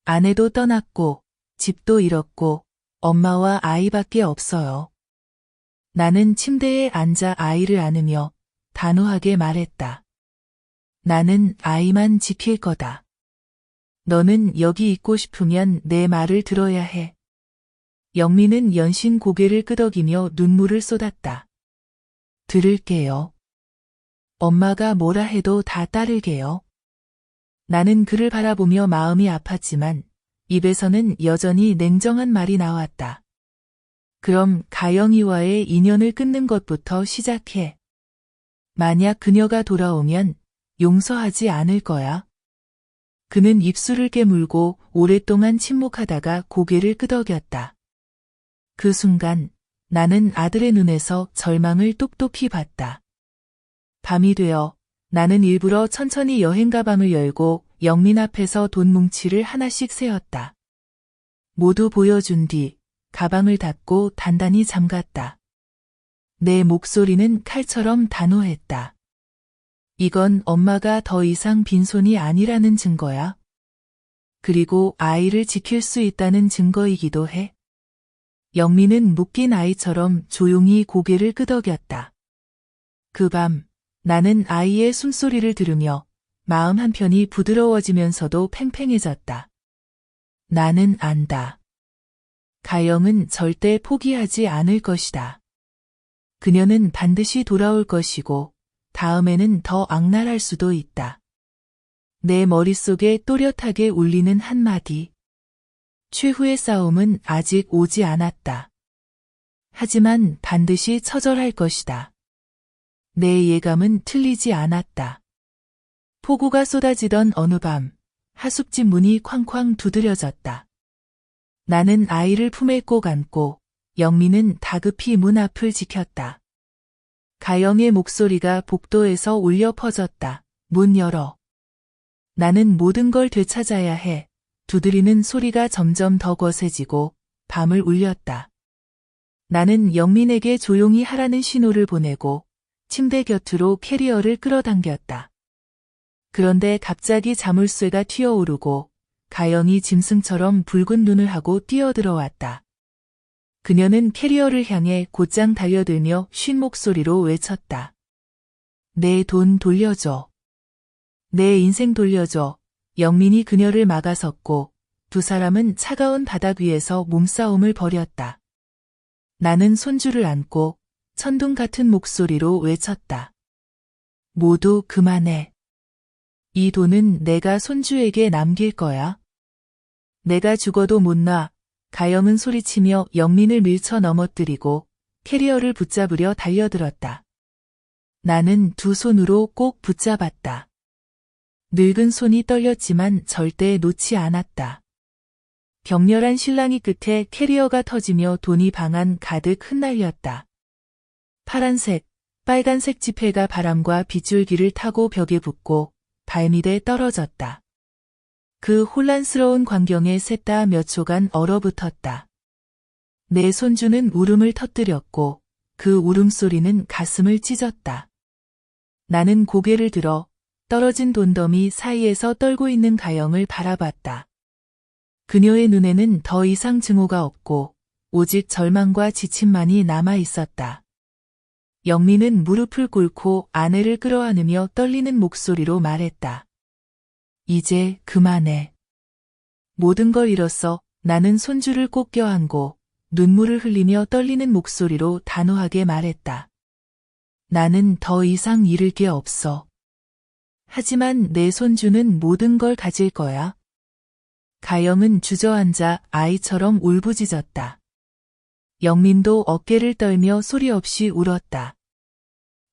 아내도 떠났고 집도 잃었고 엄마와 아이밖에 없어요. 나는 침대에 앉아 아이를 안으며 단호하게 말했다. 나는 아이만 지킬 거다. 너는 여기 있고 싶으면 내 말을 들어야 해. 영민은 연신 고개를 끄덕이며 눈물을 쏟았다. 들을게요. 엄마가 뭐라 해도 다 따를게요. 나는 그를 바라보며 마음이 아팠지만 입에서는 여전히 냉정한 말이 나왔다. 그럼 가영이와의 인연을 끊는 것부터 시작해. 만약 그녀가 돌아오면 용서하지 않을 거야. 그는 입술을 깨물고 오랫동안 침묵하다가 고개를 끄덕였다. 그 순간 나는 아들의 눈에서 절망을 똑똑히 봤다. 밤이 되어 나는 일부러 천천히 여행 가방을 열고 영민 앞에서 돈 뭉치를 하나씩 세었다. 모두 보여준 뒤 가방을 닫고 단단히 잠갔다. 내 목소리는 칼처럼 단호했다. 이건 엄마가 더 이상 빈손이 아니라는 증거야. 그리고 아이를 지킬 수 있다는 증거이기도 해. 영미는 묶인 아이처럼 조용히 고개를 끄덕였다. 그 밤, 나는 아이의 숨소리를 들으며 마음 한편이 부드러워지면서도 팽팽해졌다. 나는 안다. 가영은 절대 포기하지 않을 것이다. 그녀는 반드시 돌아올 것이고 다음에는 더 악랄할 수도 있다. 내 머릿속에 또렷하게 울리는 한마디. 최후의 싸움은 아직 오지 않았다. 하지만 반드시 처절할 것이다. 내 예감은 틀리지 않았다. 폭우가 쏟아지던 어느 밤, 하숙집 문이 쾅쾅 두드려졌다. 나는 아이를 품에 꼭 안고 영미는 다급히 문 앞을 지켰다. 가영의 목소리가 복도에서 울려 퍼졌다. 문 열어. 나는 모든 걸 되찾아야 해. 두드리는 소리가 점점 더 거세지고 밤을 울렸다. 나는 영민에게 조용히 하라는 신호를 보내고 침대 곁으로 캐리어를 끌어당겼다. 그런데 갑자기 자물쇠가 튀어오르고 가영이 짐승처럼 붉은 눈을 하고 뛰어들어왔다. 그녀는 캐리어를 향해 곧장 달려들며 쉰 목소리로 외쳤다. 내 돈 돌려줘. 내 인생 돌려줘. 영민이 그녀를 막아섰고 두 사람은 차가운 바닥 위에서 몸싸움을 벌였다. 나는 손주를 안고 천둥 같은 목소리로 외쳤다. 모두 그만해. 이 돈은 내가 손주에게 남길 거야. 내가 죽어도 못 놔. 가영은 소리치며 영민을 밀쳐 넘어뜨리고 캐리어를 붙잡으려 달려들었다. 나는 두 손으로 꼭 붙잡았다. 늙은 손이 떨렸지만 절대 놓지 않았다. 격렬한 실랑이 끝에 캐리어가 터지며 돈이 방 안 가득 흩날렸다. 파란색, 빨간색 지폐가 바람과 빗줄기를 타고 벽에 붙고 발밑에 떨어졌다. 그 혼란스러운 광경에 셋 다 몇 초간 얼어붙었다. 내 손주는 울음을 터뜨렸고 그 울음소리는 가슴을 찢었다. 나는 고개를 들어 떨어진 돈더미 사이에서 떨고 있는 가영을 바라봤다. 그녀의 눈에는 더 이상 증오가 없고 오직 절망과 지침만이 남아 있었다. 영미는 무릎을 꿇고 아내를 끌어안으며 떨리는 목소리로 말했다. 이제 그만해. 모든 걸 잃었어. 나는 손주를 꼭 껴안고 눈물을 흘리며 떨리는 목소리로 단호하게 말했다. 나는 더 이상 잃을 게 없어. 하지만 내 손주는 모든 걸 가질 거야. 가영은 주저앉아 아이처럼 울부짖었다. 영민도 어깨를 떨며 소리 없이 울었다.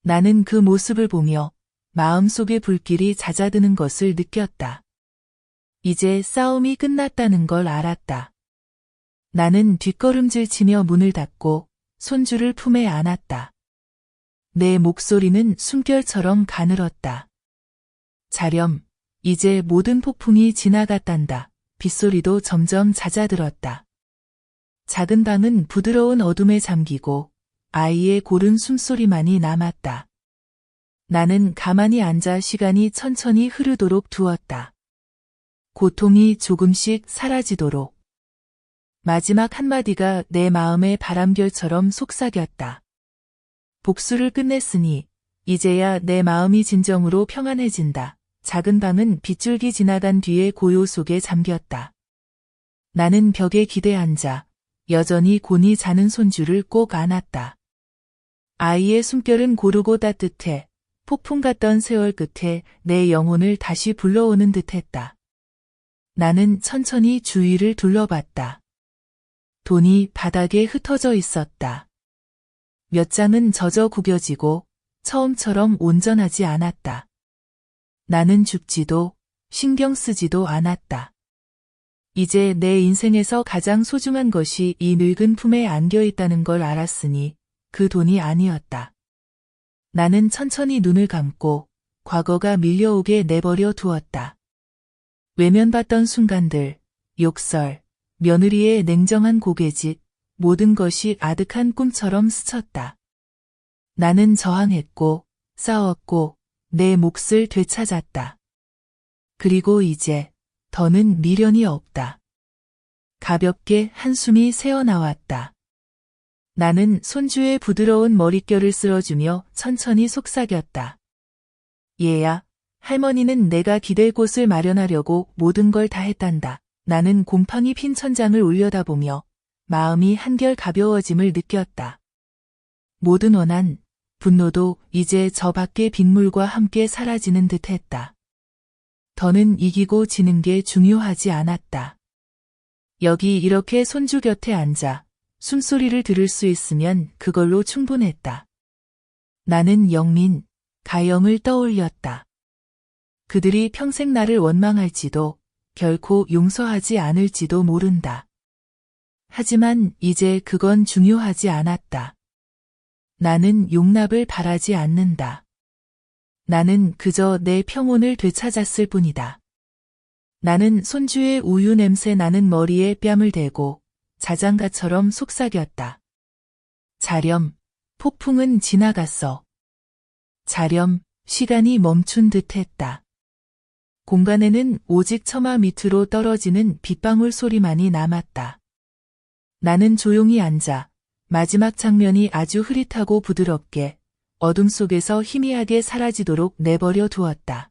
나는 그 모습을 보며 마음속의 불길이 잦아드는 것을 느꼈다. 이제 싸움이 끝났다는 걸 알았다. 나는 뒷걸음질 치며 문을 닫고 손주를 품에 안았다. 내 목소리는 숨결처럼 가늘었다. 자렴, 이제 모든 폭풍이 지나갔단다. 빗소리도 점점 잦아들었다. 작은 방은 부드러운 어둠에 잠기고 아이의 고른 숨소리만이 남았다. 나는 가만히 앉아 시간이 천천히 흐르도록 두었다. 고통이 조금씩 사라지도록. 마지막 한마디가 내 마음의 바람결처럼 속삭였다. 복수를 끝냈으니 이제야 내 마음이 진정으로 평안해진다. 작은 방은 빗줄기 지나간 뒤에 고요 속에 잠겼다. 나는 벽에 기대 앉아 여전히 곤히 자는 손주를 꼭 안았다. 아이의 숨결은 고르고 따뜻해 폭풍 같던 세월 끝에 내 영혼을 다시 불러오는 듯했다. 나는 천천히 주위를 둘러봤다. 돈이 바닥에 흩어져 있었다. 몇 장은 젖어 구겨지고 처음처럼 온전하지 않았다. 나는 줍지도 신경 쓰지도 않았다. 이제 내 인생에서 가장 소중한 것이 이 늙은 품에 안겨 있다는 걸 알았으니 그 돈이 아니었다. 나는 천천히 눈을 감고 과거가 밀려오게 내버려 두었다. 외면받던 순간들, 욕설, 며느리의 냉정한 고갯짓, 모든 것이 아득한 꿈처럼 스쳤다. 나는 저항했고, 싸웠고, 내 몫을 되찾았다. 그리고 이제 더는 미련이 없다. 가볍게 한숨이 새어나왔다. 나는 손주의 부드러운 머릿결을 쓸어주며 천천히 속삭였다. 얘야, 할머니는 내가 기댈 곳을 마련하려고 모든 걸 다 했단다. 나는 곰팡이 핀 천장을 올려다보며 마음이 한결 가벼워짐을 느꼈다. 모든 원한, 분노도 이제 저 밖의 빗물과 함께 사라지는 듯 했다. 더는 이기고 지는 게 중요하지 않았다. 여기 이렇게 손주 곁에 앉아 숨소리를 들을 수 있으면 그걸로 충분했다. 나는 영민, 가영을 떠올렸다. 그들이 평생 나를 원망할지도 결코 용서하지 않을지도 모른다. 하지만 이제 그건 중요하지 않았다. 나는 용납을 바라지 않는다. 나는 그저 내 평온을 되찾았을 뿐이다. 나는 손주의 우유 냄새 나는 머리에 뺨을 대고 자장가처럼 속삭였다. 자렴, 폭풍은 지나갔어. 자렴, 시간이 멈춘 듯했다. 공간에는 오직 처마 밑으로 떨어지는 빗방울 소리만이 남았다. 나는 조용히 앉아 마지막 장면이 아주 흐릿하고 부드럽게 어둠 속에서 희미하게 사라지도록 내버려 두었다.